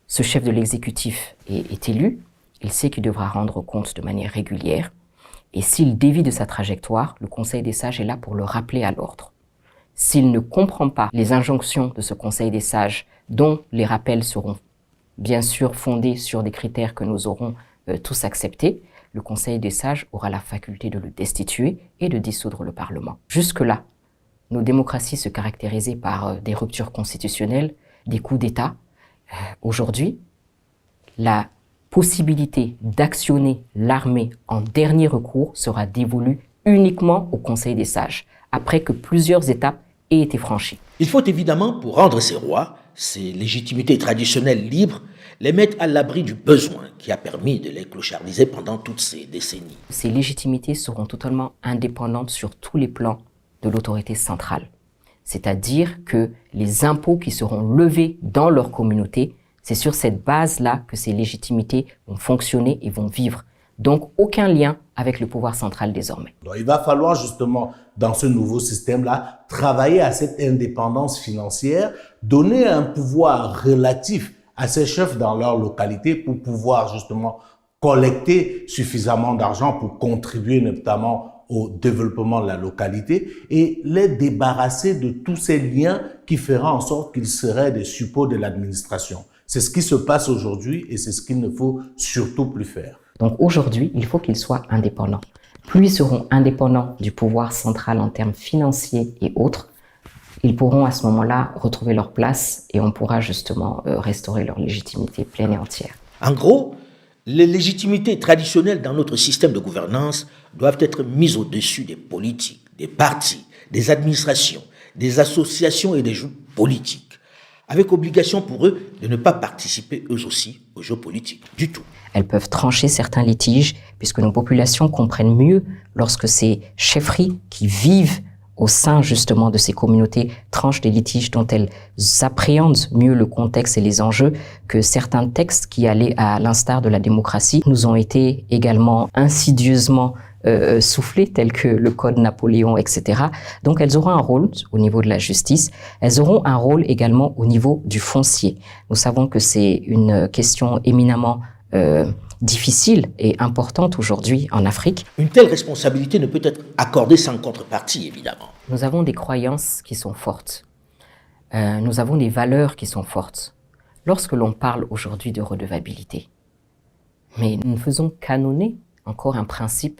ce chef de l'exécutif est élu, il sait qu'il devra rendre compte de manière régulière. Et s'il dévie de sa trajectoire, le Conseil des sages est là pour le rappeler à l'ordre. S'il ne comprend pas les injonctions de ce Conseil des sages, dont les rappels seront bien sûr fondés sur des critères que nous aurons tous acceptés, le Conseil des sages aura la faculté de le destituer et de dissoudre le Parlement. Jusque-là, nos démocraties se caractérisaient par des ruptures constitutionnelles, des coups d'État. Aujourd'hui, la possibilité d'actionner l'armée en dernier recours sera dévolue uniquement au Conseil des sages, après que plusieurs étapes aient été franchies. Il faut évidemment, pour rendre ces rois, ces légitimités traditionnelles libres, les mettre à l'abri du besoin qui a permis de les clochardiser pendant toutes ces décennies. Ces légitimités seront totalement indépendantes sur tous les plans de l'autorité centrale. C'est-à-dire que les impôts qui seront levés dans leur communauté, c'est sur cette base-là que ces légitimités vont fonctionner et vont vivre. Donc, aucun lien avec le pouvoir central désormais. Donc, il va falloir justement, dans ce nouveau système-là, travailler à cette indépendance financière, donner un pouvoir relatif à ces chefs dans leur localité pour pouvoir justement collecter suffisamment d'argent pour contribuer notamment au développement de la localité et les débarrasser de tous ces liens qui feront en sorte qu'ils seraient des suppôts de l'administration. C'est ce qui se passe aujourd'hui et c'est ce qu'il ne faut surtout plus faire. Donc aujourd'hui, il faut qu'ils soient indépendants. Plus ils seront indépendants du pouvoir central en termes financiers et autres, ils pourront à ce moment-là retrouver leur place et on pourra justement restaurer leur légitimité pleine et entière. En gros, les légitimités traditionnelles dans notre système de gouvernance doivent être mises au-dessus des politiques, des partis, des administrations, des associations et des jeux politiques, avec obligation pour eux de ne pas participer eux aussi aux jeux politiques, du tout. Elles peuvent trancher certains litiges, puisque nos populations comprennent mieux lorsque ces chefferies qui vivent au sein justement de ces communautés tranchent des litiges dont elles appréhendent mieux le contexte et les enjeux que certains textes qui allaient à l'instar de la démocratie nous ont été également insidieusement soufflés, tels que le Code Napoléon, etc. Donc elles auront un rôle au niveau de la justice, elles auront un rôle également au niveau du foncier. Nous savons que c'est une question éminemment difficile et importante aujourd'hui en Afrique. Une telle responsabilité ne peut être accordée sans contrepartie, évidemment. Nous avons des croyances qui sont fortes. Nous avons des valeurs qui sont fortes. Lorsque l'on parle aujourd'hui de redevabilité, mais nous faisons canonner encore un principe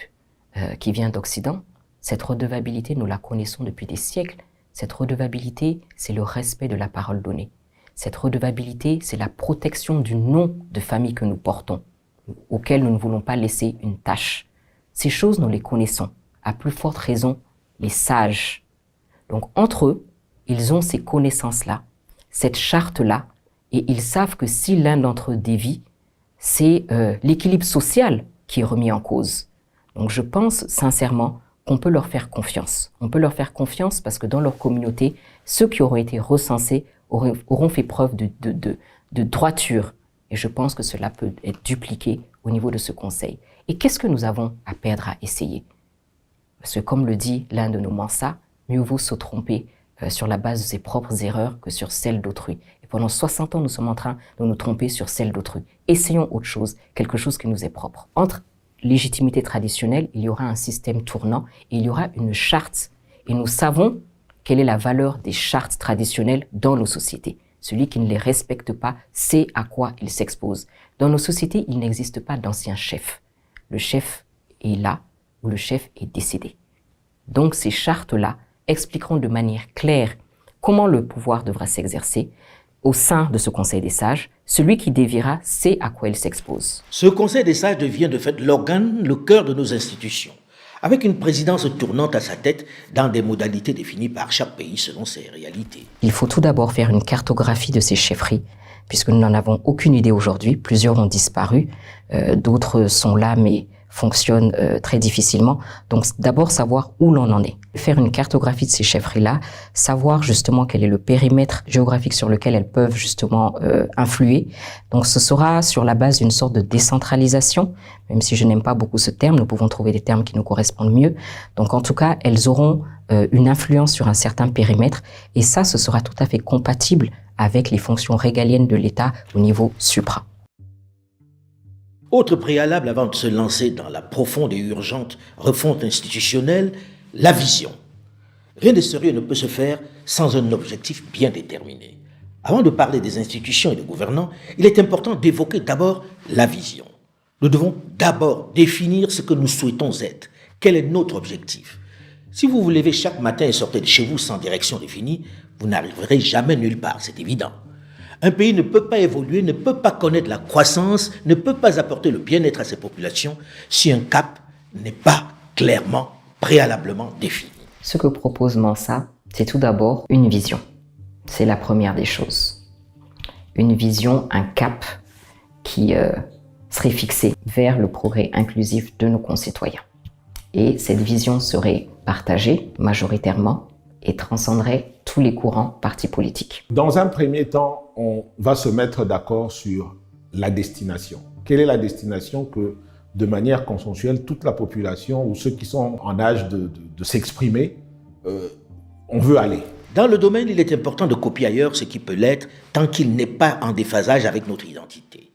qui vient d'Occident. Cette redevabilité, nous la connaissons depuis des siècles. Cette redevabilité, c'est le respect de la parole donnée. Cette redevabilité, c'est la protection du nom de famille que nous portons, auquel nous ne voulons pas laisser une tache. Ces choses, nous les connaissons. À plus forte raison, les sages. Donc, entre eux, ils ont ces connaissances-là, cette charte-là, et ils savent que si l'un d'entre eux dévie, c'est l'équilibre social qui est remis en cause. Donc, je pense sincèrement qu'on peut leur faire confiance. On peut leur faire confiance parce que dans leur communauté, ceux qui auront été recensés auront fait preuve de droiture. Et je pense que cela peut être dupliqué au niveau de ce conseil. Et qu'est-ce que nous avons à perdre à essayer? Parce que comme le dit l'un de nos Mansa, mieux vaut se tromper sur la base de ses propres erreurs que sur celles d'autrui. Et pendant 60 ans, nous sommes en train de nous tromper sur celles d'autrui. Essayons autre chose, quelque chose qui nous est propre. Entre légitimité traditionnelle, il y aura un système tournant et il y aura une charte. Et nous savons quelle est la valeur des chartes traditionnelles dans nos sociétés. Celui qui ne les respecte pas sait à quoi il s'expose. Dans nos sociétés, il n'existe pas d'ancien chef. Le chef est là ou le chef est décédé. Donc ces chartes-là expliqueront de manière claire comment le pouvoir devra s'exercer, au sein de ce Conseil des sages, celui qui déviera sait à quoi il s'expose. Ce Conseil des sages devient de fait l'organe, le cœur de nos institutions, avec une présidence tournante à sa tête dans des modalités définies par chaque pays selon ses réalités. Il faut tout d'abord faire une cartographie de ces chefferies, puisque nous n'en avons aucune idée aujourd'hui. Plusieurs ont disparu, d'autres sont là mais fonctionnent très difficilement. Donc d'abord savoir où l'on en est. Faire une cartographie de ces chefferies-là, savoir justement quel est le périmètre géographique sur lequel elles peuvent justement influer. Donc ce sera sur la base d'une sorte de décentralisation, même si je n'aime pas beaucoup ce terme, nous pouvons trouver des termes qui nous correspondent mieux. Donc en tout cas, elles auront une influence sur un certain périmètre et ça, ce sera tout à fait compatible avec les fonctions régaliennes de l'État au niveau supra. Autre préalable avant de se lancer dans la profonde et urgente refonte institutionnelle, la vision. Rien de sérieux ne peut se faire sans un objectif bien déterminé. Avant de parler des institutions et des gouvernants, il est important d'évoquer d'abord la vision. Nous devons d'abord définir ce que nous souhaitons être. Quel est notre objectif? Si vous vous levez chaque matin et sortez de chez vous sans direction définie, vous n'arriverez jamais nulle part, c'est évident. Un pays ne peut pas évoluer, ne peut pas connaître la croissance, ne peut pas apporter le bien-être à ses populations si un cap n'est pas clairement, préalablement défini. Ce que propose Mansa, c'est tout d'abord une vision. C'est la première des choses. Une vision, un cap qui serait fixé vers le progrès inclusif de nos concitoyens. Et cette vision serait partagée majoritairement et transcenderait tous les courants partis politiques. Dans un premier temps, on va se mettre d'accord sur la destination. Quelle est la destination que, de manière consensuelle, toute la population ou ceux qui sont en âge de s'exprimer, on veut aller? Dans le domaine, il est important de copier ailleurs ce qui peut l'être tant qu'il n'est pas en déphasage avec notre identité.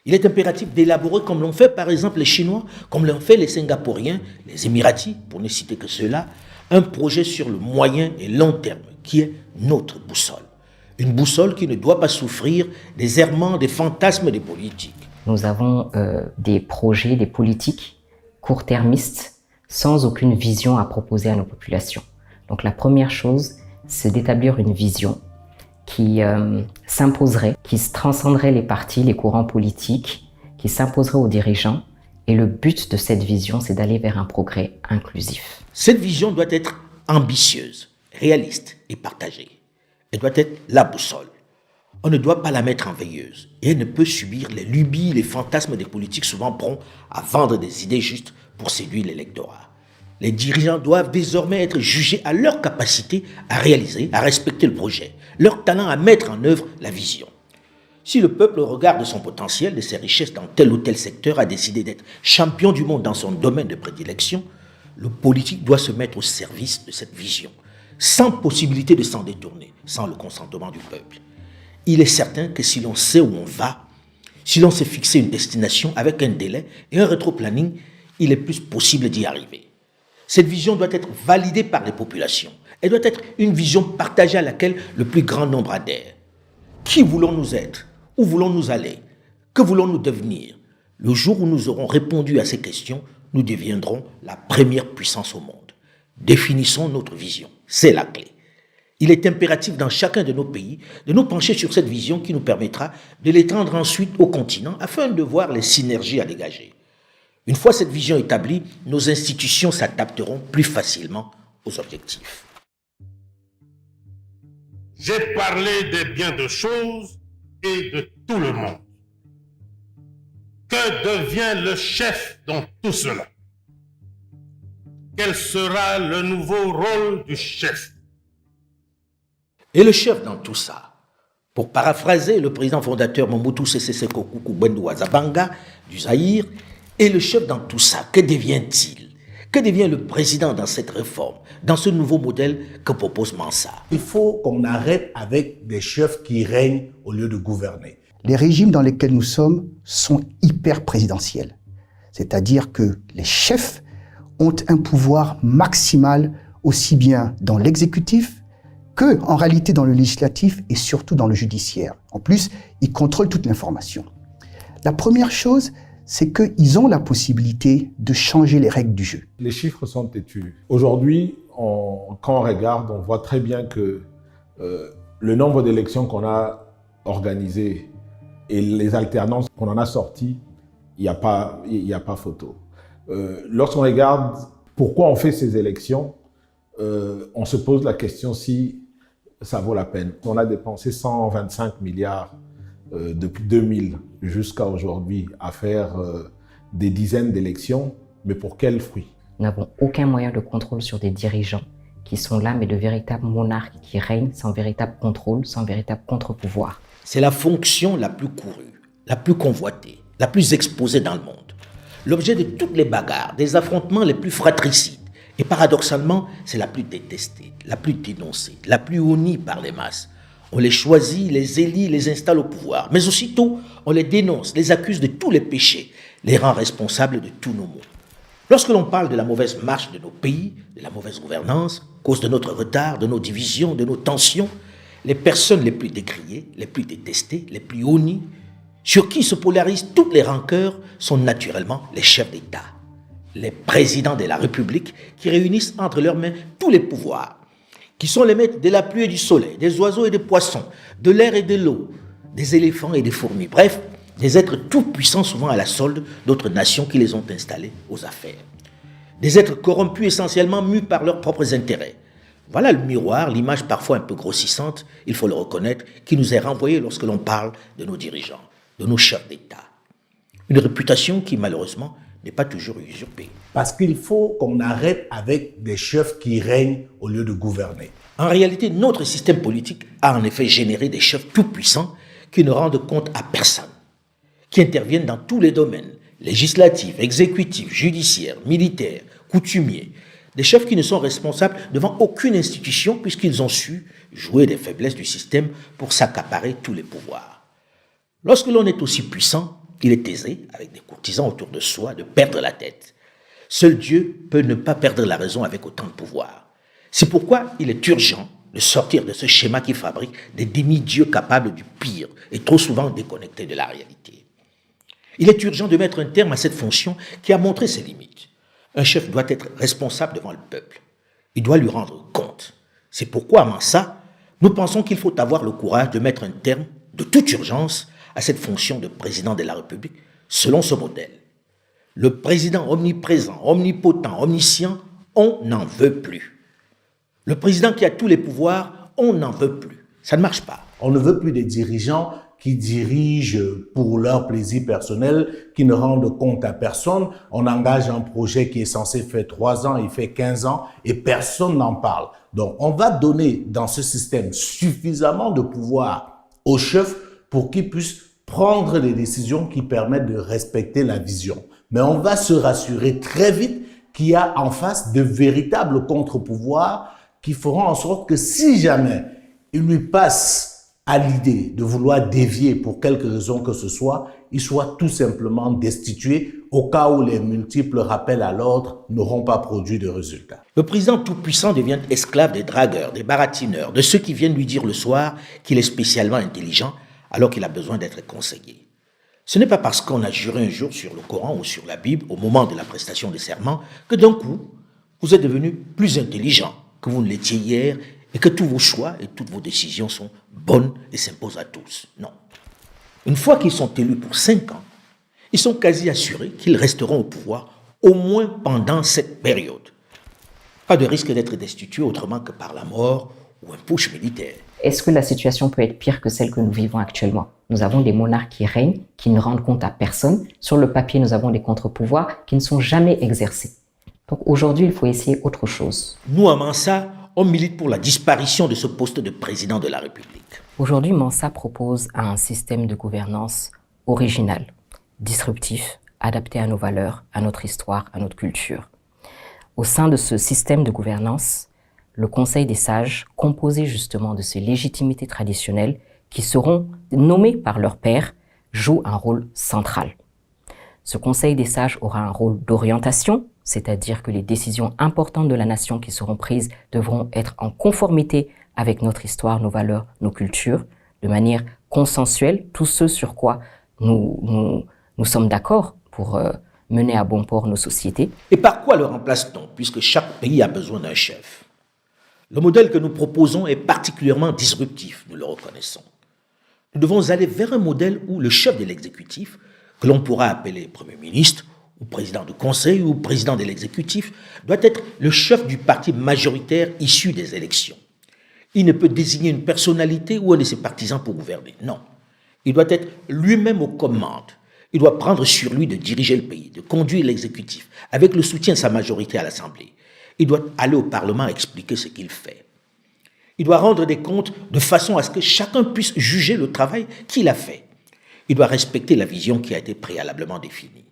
Il est impératif d'élaborer, comme l'ont fait par exemple les Chinois, comme l'ont fait les Singapouriens, les Émiratis, pour ne citer que ceux-là, un projet sur le moyen et long terme, qui est notre boussole. Une boussole qui ne doit pas souffrir des errements, des fantasmes des politiques. Nous avons des projets, des politiques court-termistes, sans aucune vision à proposer à nos populations. Donc la première chose, c'est d'établir une vision qui s'imposerait, qui transcenderait les partis, les courants politiques, qui s'imposerait aux dirigeants. Et le but de cette vision, c'est d'aller vers un progrès inclusif. Cette vision doit être ambitieuse, réaliste et partagée. Elle doit être la boussole. On ne doit pas la mettre en veilleuse. Et elle ne peut subir les lubies, les fantasmes des politiques souvent prompts à vendre des idées justes pour séduire l'électorat. Les dirigeants doivent désormais être jugés à leur capacité à réaliser, à respecter le projet, leur talent à mettre en œuvre la vision. Si le peuple, au regard de son potentiel, de ses richesses dans tel ou tel secteur, a décidé d'être champion du monde dans son domaine de prédilection, le politique doit se mettre au service de cette vision, sans possibilité de s'en détourner, sans le consentement du peuple. Il est certain que si l'on sait où on va, si l'on s'est fixé une destination avec un délai et un rétro-planning, il est plus possible d'y arriver. Cette vision doit être validée par les populations. Elle doit être une vision partagée à laquelle le plus grand nombre adhère. Qui voulons-nous être? Où voulons-nous aller? Que voulons-nous devenir? Le jour où nous aurons répondu à ces questions, nous deviendrons la première puissance au monde. Définissons notre vision. C'est la clé. Il est impératif dans chacun de nos pays de nous pencher sur cette vision qui nous permettra de l'étendre ensuite au continent afin de voir les synergies à dégager. Une fois cette vision établie, nos institutions s'adapteront plus facilement aux objectifs. J'ai parlé de bien de choses et de tout le monde. Que devient le chef dans tout cela? Quel sera le nouveau rôle du chef? Et le chef dans tout ça, pour paraphraser le président fondateur Mobutu Sese Seko Kuku Ngbendu Zabanga du Zaïre, et le chef dans tout ça, que devient-il? Que devient le président dans cette réforme, dans ce nouveau modèle que propose Mansa? Il faut qu'on arrête avec des chefs qui règnent au lieu de gouverner. Les régimes dans lesquels nous sommes sont hyper présidentiels. C'est-à-dire que les chefs ont un pouvoir maximal aussi bien dans l'exécutif que, en réalité, dans le législatif et surtout dans le judiciaire. En plus, ils contrôlent toute l'information. La première chose, c'est qu'ils ont la possibilité de changer les règles du jeu. Les chiffres sont têtus. Aujourd'hui, quand on regarde, on voit très bien que le nombre d'élections qu'on a organisé et les alternances qu'on en a sorties, il n'y a pas photo. Lorsqu'on regarde pourquoi on fait ces élections, on se pose la question si ça vaut la peine. On a dépensé 125 milliards depuis 2000 jusqu'à aujourd'hui à faire des dizaines d'élections, mais pour quel fruit? Nous n'avons aucun moyen de contrôle sur des dirigeants qui sont là, mais de véritables monarques qui règnent sans véritable contrôle, sans véritable contre-pouvoir. C'est la fonction la plus courue, la plus convoitée, la plus exposée dans le monde. L'objet de toutes les bagarres, des affrontements les plus fratricides. Et paradoxalement, c'est la plus détestée, la plus dénoncée, la plus honnie par les masses. On les choisit, les élit, les installe au pouvoir. Mais aussitôt, on les dénonce, les accuse de tous les péchés, les rend responsables de tous nos maux. Lorsque l'on parle de la mauvaise marche de nos pays, de la mauvaise gouvernance, cause de notre retard, de nos divisions, de nos tensions, les personnes les plus décriées, les plus détestées, les plus honnies, sur qui se polarisent toutes les rancœurs, sont naturellement les chefs d'État, les présidents de la République qui réunissent entre leurs mains tous les pouvoirs, qui sont les maîtres de la pluie et du soleil, des oiseaux et des poissons, de l'air et de l'eau, des éléphants et des fourmis, bref, des êtres tout-puissants souvent à la solde d'autres nations qui les ont installés aux affaires. Des êtres corrompus essentiellement mus par leurs propres intérêts. Voilà le miroir, l'image parfois un peu grossissante, il faut le reconnaître, qui nous est renvoyée lorsque l'on parle de nos dirigeants, de nos chefs d'État. Une réputation qui, malheureusement, n'est pas toujours usurpée. Parce qu'il faut qu'on arrête avec des chefs qui règnent au lieu de gouverner. En réalité, notre système politique a en effet généré des chefs tout-puissants qui ne rendent compte à personne, qui interviennent dans tous les domaines, législatifs, exécutifs, judiciaires, militaires, coutumiers, des chefs qui ne sont responsables devant aucune institution puisqu'ils ont su jouer des faiblesses du système pour s'accaparer tous les pouvoirs. Lorsque l'on est aussi puissant, il est aisé, avec des courtisans autour de soi, de perdre la tête. Seul Dieu peut ne pas perdre la raison avec autant de pouvoir. C'est pourquoi il est urgent de sortir de ce schéma qui fabrique des demi-dieux capables du pire et trop souvent déconnectés de la réalité. Il est urgent de mettre un terme à cette fonction qui a montré ses limites. Un chef doit être responsable devant le peuple. Il doit lui rendre compte. C'est pourquoi, à Mansa, nous pensons qu'il faut avoir le courage de mettre un terme, de toute urgence, à cette fonction de président de la République, selon ce modèle. Le président omniprésent, omnipotent, omniscient, on n'en veut plus. Le président qui a tous les pouvoirs, on n'en veut plus. Ça ne marche pas. On ne veut plus des dirigeants qui dirigent pour leur plaisir personnel, qui ne rendent compte à personne. On engage un projet qui est censé faire 3 ans, il fait 15 ans et personne n'en parle. Donc, on va donner dans ce système suffisamment de pouvoir aux chefs pour qu'ils puissent prendre des décisions qui permettent de respecter la vision. Mais on va se rassurer très vite qu'il y a en face de véritables contre-pouvoirs qui feront en sorte que si jamais il lui passe à l'idée de vouloir dévier pour quelque raison que ce soit, il soit tout simplement destitué au cas où les multiples rappels à l'ordre n'auront pas produit de résultats. Le président tout-puissant devient esclave des dragueurs, des baratineurs, de ceux qui viennent lui dire le soir qu'il est spécialement intelligent alors qu'il a besoin d'être conseillé. Ce n'est pas parce qu'on a juré un jour sur le Coran ou sur la Bible au moment de la prestation des serments que d'un coup, vous êtes devenu plus intelligent que vous ne l'étiez hier et que tous vos choix et toutes vos décisions sont bonnes et s'imposent à tous. Non. Une fois qu'ils sont élus pour 5 ans, ils sont quasi assurés qu'ils resteront au pouvoir au moins pendant cette période. Pas de risque d'être destitués autrement que par la mort ou un putsch militaire. Est-ce que la situation peut être pire que celle que nous vivons actuellement? Nous avons des monarques qui règnent, qui ne rendent compte à personne. Sur le papier, nous avons des contre-pouvoirs qui ne sont jamais exercés. Donc aujourd'hui, il faut essayer autre chose. Nous, à Mansa, on milite pour la disparition de ce poste de président de la République. Aujourd'hui, Mansa propose un système de gouvernance original, disruptif, adapté à nos valeurs, à notre histoire, à notre culture. Au sein de ce système de gouvernance, le Conseil des sages, composé justement de ces légitimités traditionnelles qui seront nommées par leurs pairs, joue un rôle central. Ce Conseil des sages aura un rôle d'orientation, c'est-à-dire que les décisions importantes de la nation qui seront prises devront être en conformité avec notre histoire, nos valeurs, nos cultures, de manière consensuelle, tout ce sur quoi nous sommes d'accord pour mener à bon port nos sociétés. Et par quoi le remplace-t-on, puisque chaque pays a besoin d'un chef? Le modèle que nous proposons est particulièrement disruptif, nous le reconnaissons. nous devons aller vers un modèle où le chef de l'exécutif, que l'on pourra appeler Premier ministre, ou président du Conseil, ou président de l'exécutif, doit être le chef du parti majoritaire issu des élections. Il ne peut désigner une personnalité ou un de ses partisans pour gouverner. Non. Il doit être lui-même aux commandes. Il doit prendre sur lui de diriger le pays, de conduire l'exécutif, avec le soutien de sa majorité à l'Assemblée. Il doit aller au Parlement expliquer ce qu'il fait. Il doit rendre des comptes de façon à ce que chacun puisse juger le travail qu'il a fait. Il doit respecter la vision qui a été préalablement définie.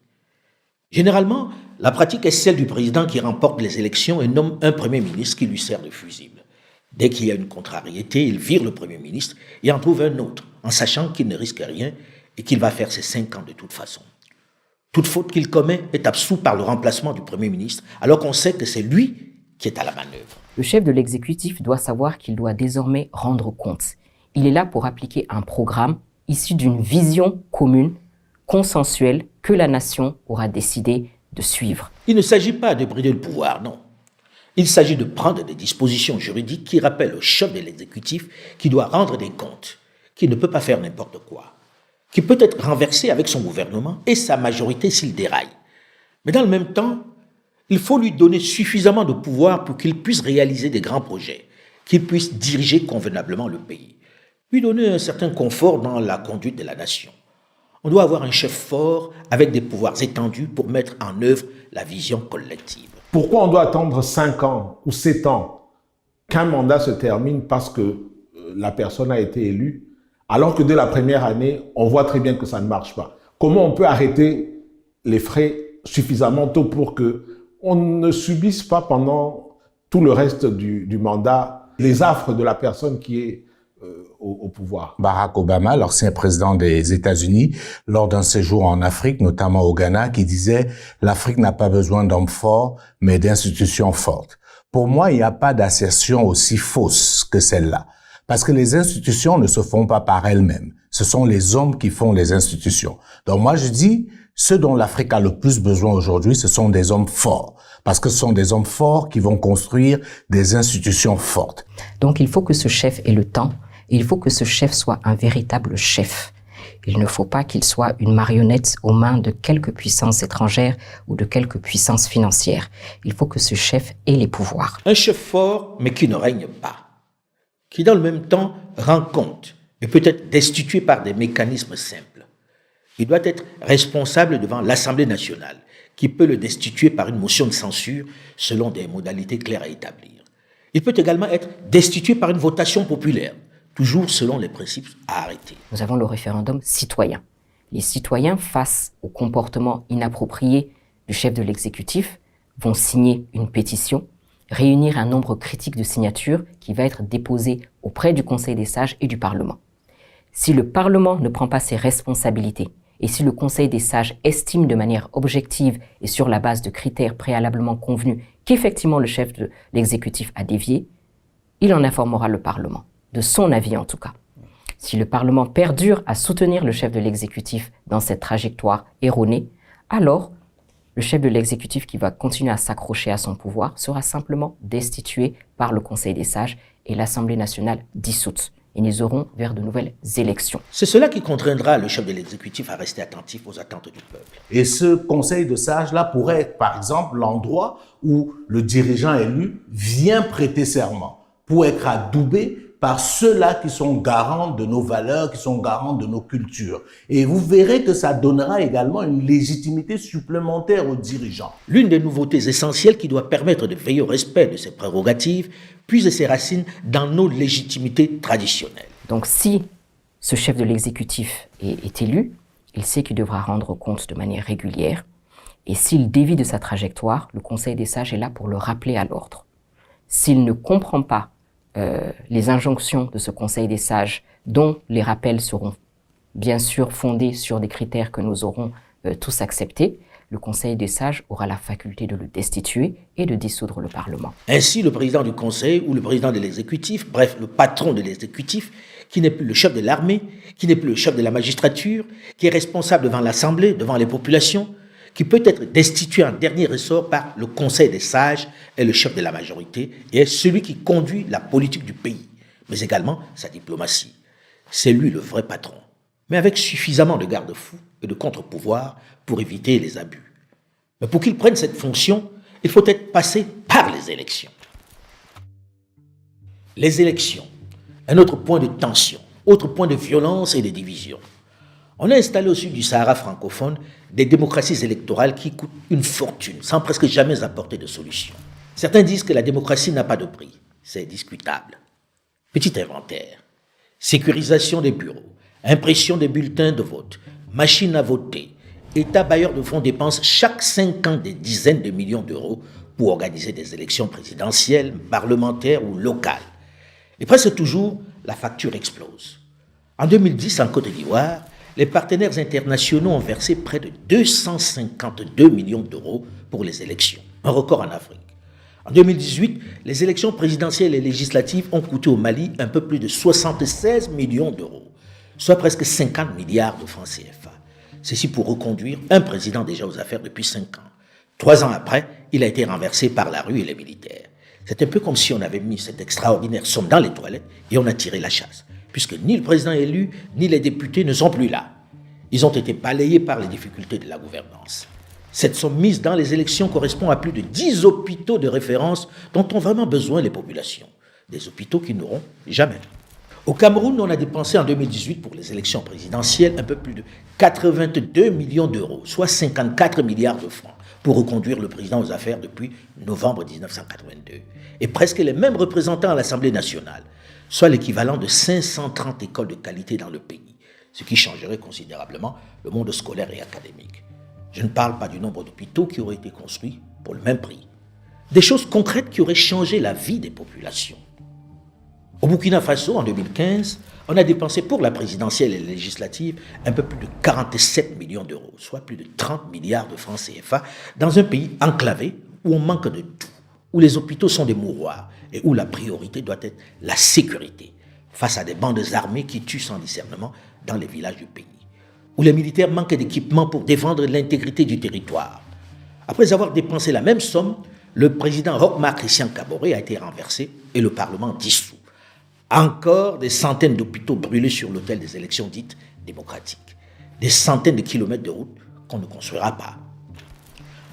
Généralement, la pratique est celle du président qui remporte les élections et nomme un Premier ministre qui lui sert de fusible. Dès qu'il y a une contrariété, il vire le Premier ministre et en trouve un autre, en sachant qu'il ne risque rien et qu'il va faire ses 5 ans de toute façon. Toute faute qu'il commet est absous par le remplacement du Premier ministre, alors qu'on sait que c'est lui qui est à la manœuvre. Le chef de l'exécutif doit savoir qu'il doit désormais rendre compte. Il est là pour appliquer un programme issu d'une vision commune, consensuelle, que la nation aura décidé de suivre. Il ne s'agit pas de brider le pouvoir, non. Il s'agit de prendre des dispositions juridiques qui rappellent au chef de l'exécutif qu'il doit rendre des comptes, qu'il ne peut pas faire n'importe quoi, qui peut être renversé avec son gouvernement et sa majorité s'il déraille. Mais dans le même temps, il faut lui donner suffisamment de pouvoir pour qu'il puisse réaliser des grands projets, qu'il puisse diriger convenablement le pays, lui donner un certain confort dans la conduite de la nation. On doit avoir un chef fort avec des pouvoirs étendus pour mettre en œuvre la vision collective. Pourquoi on doit attendre 5 ans ou 7 ans qu'un mandat se termine parce que la personne a été élue, alors que dès la première année, on voit très bien que ça ne marche pas? Comment on peut arrêter les frais suffisamment tôt pour qu'on ne subisse pas pendant tout le reste du mandat les affres de la personne qui est au pouvoir? Barack Obama, l'ancien président des États-Unis, lors d'un séjour en Afrique, notamment au Ghana, qui disait « L'Afrique n'a pas besoin d'hommes forts, mais d'institutions fortes ». Pour moi, il n'y a pas d'assertion aussi fausse que celle-là. Parce que les institutions ne se font pas par elles-mêmes. Ce sont les hommes qui font les institutions. Donc moi, je dis, ce dont l'Afrique a le plus besoin aujourd'hui, ce sont des hommes forts. Parce que ce sont des hommes forts qui vont construire des institutions fortes. Donc il faut que ce chef ait le temps. Il faut que ce chef soit un véritable chef. Il ne faut pas qu'il soit une marionnette aux mains de quelques puissances étrangères ou de quelques puissances financières. Il faut que ce chef ait les pouvoirs. Un chef fort, mais qui ne règne pas, qui dans le même temps rend compte et peut être destitué par des mécanismes simples. Il doit être responsable devant l'Assemblée nationale, qui peut le destituer par une motion de censure selon des modalités claires à établir. Il peut également être destitué par une votation populaire, toujours selon les principes à arrêter. Nous avons le référendum citoyen. Les citoyens, face au comportement inapproprié du chef de l'exécutif, vont signer une pétition, réunir un nombre critique de signatures qui va être déposé auprès du Conseil des sages et du Parlement. Si le Parlement ne prend pas ses responsabilités et si le Conseil des sages estime de manière objective et sur la base de critères préalablement convenus qu'effectivement le chef de l'exécutif a dévié, il en informera le Parlement. De son avis en tout cas. Si le Parlement perdure à soutenir le chef de l'exécutif dans cette trajectoire erronée, alors le chef de l'exécutif qui va continuer à s'accrocher à son pouvoir sera simplement destitué par le Conseil des sages et l'Assemblée nationale dissoute. Et nous aurons vers de nouvelles élections. C'est cela qui contraindra le chef de l'exécutif à rester attentif aux attentes du peuple. Et ce conseil de sages-là pourrait être, par exemple, l'endroit où le dirigeant élu vient prêter serment pour être adoubé par ceux-là qui sont garants de nos valeurs, qui sont garants de nos cultures. Et vous verrez que ça donnera également une légitimité supplémentaire aux dirigeants. L'une des nouveautés essentielles qui doit permettre de veiller au respect de ces prérogatives puise ses racines dans nos légitimités traditionnelles. Donc si ce chef de l'exécutif est élu, il sait qu'il devra rendre compte de manière régulière. Et s'il dévie de sa trajectoire, le Conseil des sages est là pour le rappeler à l'ordre. S'il ne comprend pas les injonctions de ce Conseil des sages, dont les rappels seront bien sûr fondés sur des critères que nous aurons tous acceptés, le Conseil des sages aura la faculté de le destituer et de dissoudre le Parlement. Ainsi, le président du Conseil ou le président de l'exécutif, bref, le patron de l'exécutif, qui n'est plus le chef de l'armée, qui n'est plus le chef de la magistrature, qui est responsable devant l'Assemblée, devant les populations, qui peut être destitué en dernier ressort par le Conseil des sages et le chef de la majorité, et est celui qui conduit la politique du pays, mais également sa diplomatie. C'est lui le vrai patron, mais avec suffisamment de garde-fous et de contre-pouvoirs pour éviter les abus. Mais pour qu'il prenne cette fonction, il faut être passé par les élections. Les élections, un autre point de tension, autre point de violence et de division. On a installé au sud du Sahara francophone des démocraties électorales qui coûtent une fortune, sans presque jamais apporter de solution. Certains disent que la démocratie n'a pas de prix. C'est discutable. Petit inventaire. Sécurisation des bureaux, impression des bulletins de vote, machines à voter. État bailleur de fonds dépense chaque 5 ans des dizaines de millions d'euros pour organiser des élections présidentielles, parlementaires ou locales. Et presque toujours, la facture explose. En 2010, en Côte d'Ivoire, les partenaires internationaux ont versé près de 252 millions d'euros pour les élections, un record en Afrique. En 2018, les élections présidentielles et législatives ont coûté au Mali un peu plus de 76 millions d'euros, soit presque 50 milliards de francs CFA. Ceci pour reconduire un président déjà aux affaires depuis 5 ans. 3 ans après, il a été renversé par la rue et les militaires. C'est un peu comme si on avait mis cette extraordinaire somme dans les toilettes et on a tiré la chasse, puisque ni le président élu, ni les députés ne sont plus là. Ils ont été balayés par les difficultés de la gouvernance. Cette somme mise dans les élections correspond à plus de 10 hôpitaux de référence dont ont vraiment besoin les populations. Des hôpitaux qui n'auront jamais. Au Cameroun, on a dépensé en 2018 pour les élections présidentielles un peu plus de 82 millions d'euros, soit 54 milliards de francs, pour reconduire le président aux affaires depuis novembre 1982. Et presque les mêmes représentants à l'Assemblée nationale, soit l'équivalent de 530 écoles de qualité dans le pays, ce qui changerait considérablement le monde scolaire et académique. Je ne parle pas du nombre d'hôpitaux qui auraient été construits pour le même prix. Des choses concrètes qui auraient changé la vie des populations. Au Burkina Faso, en 2015, on a dépensé pour la présidentielle et législative un peu plus de 47 millions d'euros, soit plus de 30 milliards de francs CFA, dans un pays enclavé où on manque de tout, où les hôpitaux sont des mouroirs et où la priorité doit être la sécurité, face à des bandes armées qui tuent sans discernement dans les villages du pays, où les militaires manquent d'équipements pour défendre l'intégrité du territoire. Après avoir dépensé la même somme, le président Roch-Marc Christian Kaboré a été renversé et le Parlement dissous. Encore des centaines d'hôpitaux brûlés sur l'autel des élections dites démocratiques. Des centaines de kilomètres de routes qu'on ne construira pas.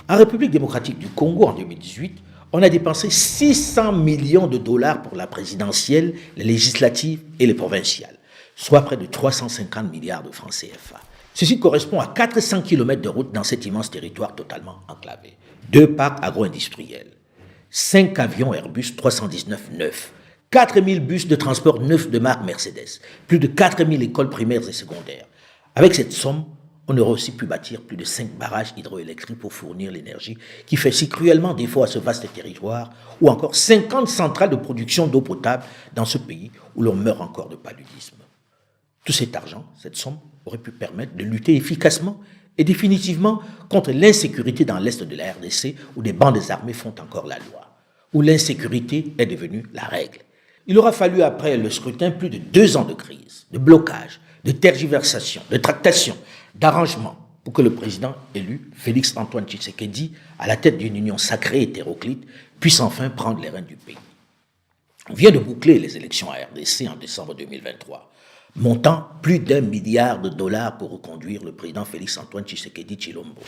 En République démocratique du Congo, en 2018, on a dépensé 600 millions de dollars pour la présidentielle, les législatives et les provinciales, soit près de 350 milliards de francs CFA. Ceci correspond à 400 kilomètres de route dans cet immense territoire totalement enclavé. 2 parcs agro-industriels, 5 avions Airbus 319 neufs, 4000 bus de transport neufs de marque Mercedes, plus de 4000 écoles primaires et secondaires. Avec cette somme, on aurait aussi pu bâtir plus de 5 barrages hydroélectriques pour fournir l'énergie qui fait si cruellement défaut à ce vaste territoire, ou encore 50 centrales de production d'eau potable dans ce pays où l'on meurt encore de paludisme. Tout cet argent, cette somme, aurait pu permettre de lutter efficacement et définitivement contre l'insécurité dans l'est de la RDC où des bandes armées font encore la loi, où l'insécurité est devenue la règle. Il aura fallu après le scrutin plus de 2 ans de crise, de blocage, de tergiversation, de tractation, d'arrangement pour que le président élu, Félix Antoine Tshisekedi, à la tête d'une union sacrée et hétéroclite, puisse enfin prendre les rênes du pays. On vient de boucler les élections à RDC en décembre 2023, montant plus d'1 milliard de dollars pour reconduire le président Félix Antoine Tshisekedi Tshilombo.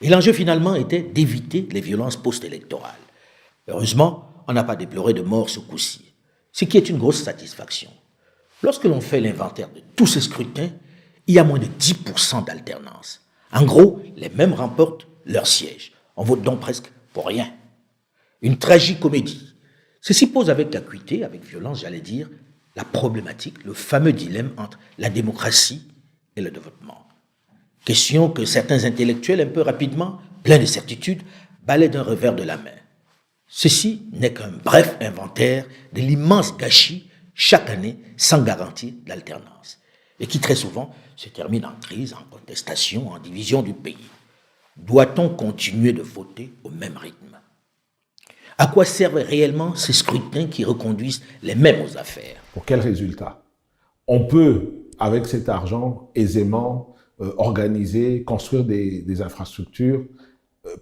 Et l'enjeu finalement était d'éviter les violences post-électorales. Heureusement, on n'a pas déploré de morts ce coup-ci, ce qui est une grosse satisfaction. Lorsque l'on fait l'inventaire de tous ces scrutins, il y a moins de 10% d'alternance. En gros, les mêmes remportent leur siège. On vote donc presque pour rien. Une tragicomédie. Ceci pose avec acuité, avec violence, j'allais dire, la problématique, le fameux dilemme entre la démocratie et le développement. Question que certains intellectuels, un peu rapidement, pleins de certitudes, balaient d'un revers de la main. Ceci n'est qu'un bref inventaire de l'immense gâchis chaque année sans garantie d'alternance et qui très souvent se termine en crise, en contestation, en division du pays. Doit-on continuer de voter au même rythme? À quoi servent réellement ces scrutins qui reconduisent les mêmes aux affaires? Pour quel résultat? On peut, avec cet argent, aisément organiser, construire des infrastructures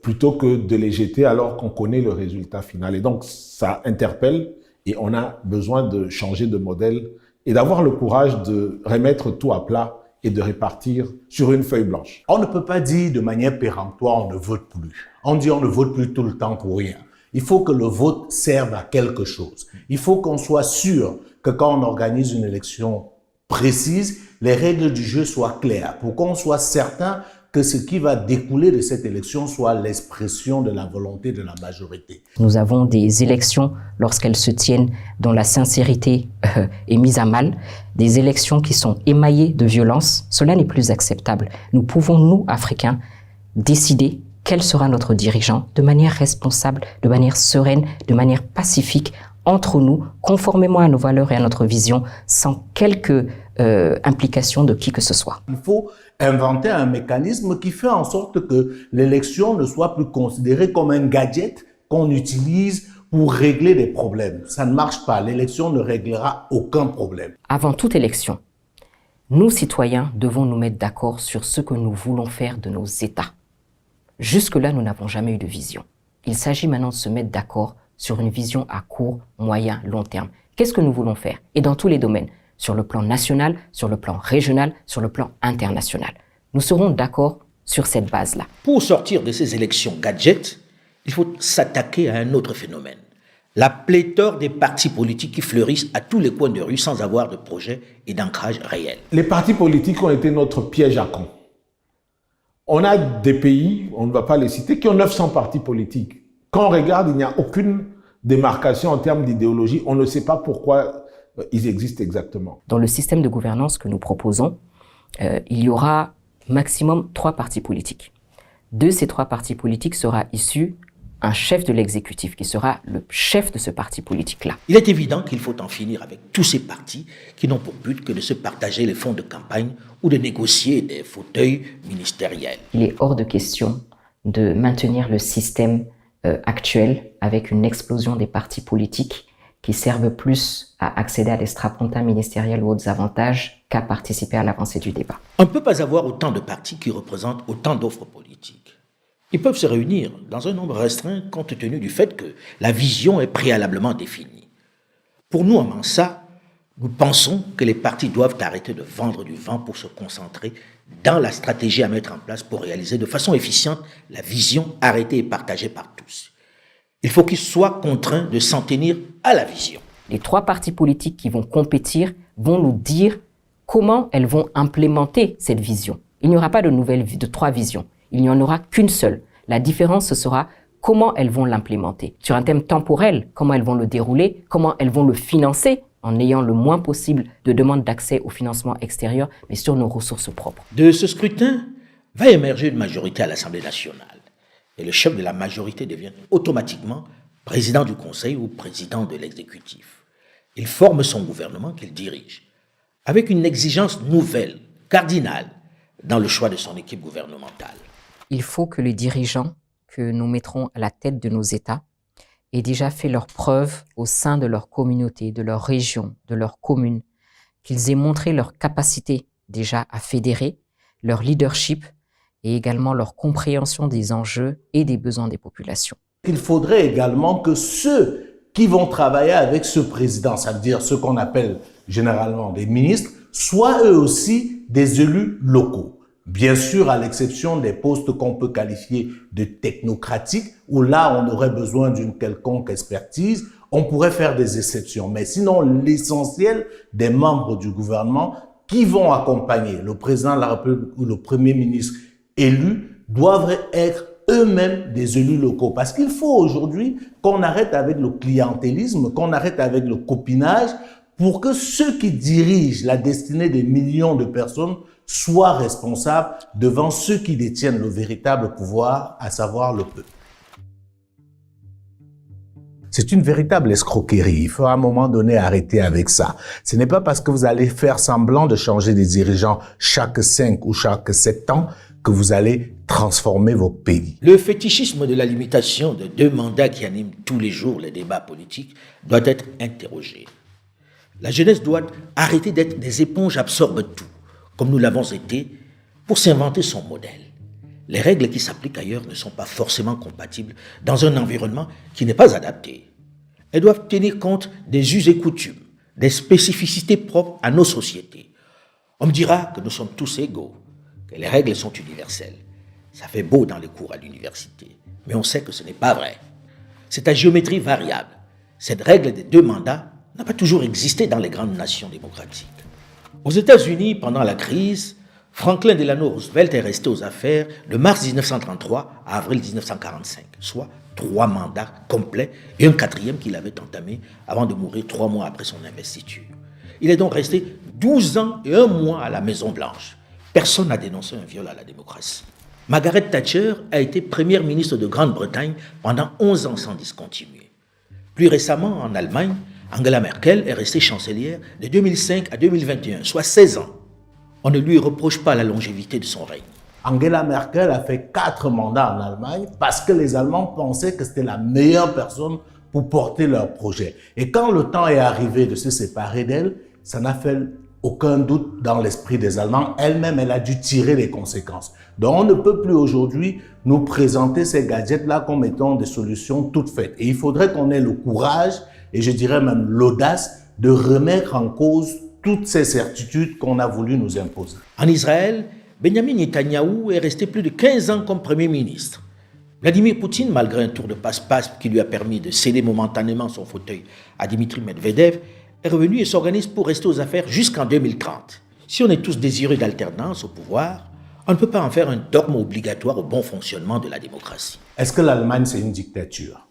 plutôt que de les jeter alors qu'on connaît le résultat final. Et donc, ça interpelle et on a besoin de changer de modèle et d'avoir le courage de remettre tout à plat et de répartir sur une feuille blanche. On ne peut pas dire de manière péremptoire on ne vote plus. On dit on ne vote plus tout le temps pour rien. Il faut que le vote serve à quelque chose. Il faut qu'on soit sûr que quand on organise une élection précise, les règles du jeu soient claires, pour qu'on soit certain que ce qui va découler de cette élection soit l'expression de la volonté de la majorité. Nous avons des élections, lorsqu'elles se tiennent, dont la sincérité est mise à mal, des élections qui sont émaillées de violence. Cela n'est plus acceptable. Nous pouvons, nous, Africains, décider quel sera notre dirigeant de manière responsable, de manière sereine, de manière pacifique, entre nous, conformément à nos valeurs et à notre vision, sans quelque implication de qui que ce soit. Il faut inventer un mécanisme qui fait en sorte que l'élection ne soit plus considérée comme un gadget qu'on utilise pour régler des problèmes. Ça ne marche pas. L'élection ne réglera aucun problème. Avant toute élection, nous, citoyens, devons nous mettre d'accord sur ce que nous voulons faire de nos États. Jusque-là, nous n'avons jamais eu de vision. Il s'agit maintenant de se mettre d'accord sur une vision à court, moyen, long terme. Qu'est-ce que nous voulons faire? Et dans tous les domaines, sur le plan national, sur le plan régional, sur le plan international. Nous serons d'accord sur cette base-là. Pour sortir de ces élections gadgets, il faut s'attaquer à un autre phénomène. La pléthore des partis politiques qui fleurissent à tous les coins de rue sans avoir de projet et d'ancrage réel. Les partis politiques ont été notre piège à con. On a des pays, on ne va pas les citer, qui ont 900 partis politiques. Quand on regarde, il n'y a aucune démarcation en termes d'idéologie. On ne sait pas pourquoi ils existent exactement. Dans le système de gouvernance que nous proposons, il y aura maximum 3 partis politiques. De ces 3 partis politiques sera issu un chef de l'exécutif qui sera le chef de ce parti politique-là. Il est évident qu'il faut en finir avec tous ces partis qui n'ont pour but que de se partager les fonds de campagne ou de négocier des fauteuils ministériels. Il est hors de question de maintenir le système actuel avec une explosion des partis politiques qui servent plus à accéder à des strapontins ministériels ou autres avantages qu'à participer à l'avancée du débat. On ne peut pas avoir autant de partis qui représentent autant d'offres politiques. Ils peuvent se réunir dans un nombre restreint compte tenu du fait que la vision est préalablement définie. Pour nous, à Mansa, nous pensons que les partis doivent arrêter de vendre du vent pour se concentrer dans la stratégie à mettre en place pour réaliser de façon efficiente la vision arrêtée et partagée par tous. Il faut qu'ils soient contraints de s'en tenir à la vision. Les 3 partis politiques qui vont compétir vont nous dire comment elles vont implémenter cette vision. Il n'y aura pas de 3 visions. Il n'y en aura qu'une seule. La différence, ce sera comment elles vont l'implémenter. Sur un thème temporel, comment elles vont le dérouler, comment elles vont le financer, en ayant le moins possible de demandes d'accès au financement extérieur, mais sur nos ressources propres. De ce scrutin va émerger une majorité à l'Assemblée nationale. Et le chef de la majorité devient automatiquement président du Conseil ou président de l'exécutif. Il forme son gouvernement qu'il dirige, avec une exigence nouvelle, cardinale, dans le choix de son équipe gouvernementale. Il faut que les dirigeants que nous mettrons à la tête de nos États aient déjà fait leurs preuves au sein de leur communauté, de leur région, de leur commune, qu'ils aient montré leur capacité déjà à fédérer, leur leadership et également leur compréhension des enjeux et des besoins des populations. Il faudrait également que ceux qui vont travailler avec ce président, ça veut dire ceux qu'on appelle généralement des ministres, soient eux aussi des élus locaux. Bien sûr, à l'exception des postes qu'on peut qualifier de technocratiques, où là, on aurait besoin d'une quelconque expertise, on pourrait faire des exceptions. Mais sinon, l'essentiel des membres du gouvernement qui vont accompagner le président de la République ou le premier ministre élus doivent être eux-mêmes des élus locaux. Parce qu'il faut aujourd'hui qu'on arrête avec le clientélisme, qu'on arrête avec le copinage, pour que ceux qui dirigent la destinée des millions de personnes soient responsables devant ceux qui détiennent le véritable pouvoir, à savoir le peuple. C'est une véritable escroquerie. Il faut à un moment donné arrêter avec ça. Ce n'est pas parce que vous allez faire semblant de changer des dirigeants chaque 5 ou chaque 7 ans que vous allez transformer votre pays. Le fétichisme de la limitation de 2 mandats qui anime tous les jours les débats politiques doit être interrogé. La jeunesse doit arrêter d'être des éponges absorbent tout, comme nous l'avons été, pour s'inventer son modèle. Les règles qui s'appliquent ailleurs ne sont pas forcément compatibles dans un environnement qui n'est pas adapté. Elles doivent tenir compte des us et coutumes, des spécificités propres à nos sociétés. On me dira que nous sommes tous égaux, que les règles sont universelles. Ça fait beau dans les cours à l'université, mais on sait que ce n'est pas vrai. C'est à géométrie variable. Cette règle des 2 mandats n'a pas toujours existé dans les grandes nations démocratiques. Aux États-Unis, pendant la crise, Franklin Delano Roosevelt est resté aux affaires de mars 1933 à avril 1945, soit 3 mandats complets et un 4e qu'il avait entamé avant de mourir 3 mois après son investiture. Il est donc resté 12 ans et 1 mois à la Maison-Blanche. Personne n'a dénoncé un viol à la démocratie. Margaret Thatcher a été première ministre de Grande-Bretagne pendant 11 ans sans discontinuer. Plus récemment, en Allemagne, Angela Merkel est restée chancelière de 2005 à 2021, soit 16 ans. On ne lui reproche pas la longévité de son règne. Angela Merkel a fait 4 mandats en Allemagne parce que les Allemands pensaient que c'était la meilleure personne pour porter leur projet. Et quand le temps est arrivé de se séparer d'elle, ça n'a fait aucun doute dans l'esprit des Allemands. Elle-même, elle a dû tirer les conséquences. Donc, on ne peut plus aujourd'hui nous présenter ces gadgets-là comme étant des solutions toutes faites. Et il faudrait qu'on ait le courage, et je dirais même l'audace, de remettre en cause toutes ces certitudes qu'on a voulu nous imposer. En Israël, Benjamin Netanyahou est resté plus de 15 ans comme Premier ministre. Vladimir Poutine, malgré un tour de passe-passe qui lui a permis de céder momentanément son fauteuil à Dmitri Medvedev, est revenu et s'organise pour rester aux affaires jusqu'en 2030. Si on est tous désireux d'alternance au pouvoir, on ne peut pas en faire un dogme obligatoire au bon fonctionnement de la démocratie. Est-ce que l'Allemagne, c'est une dictature?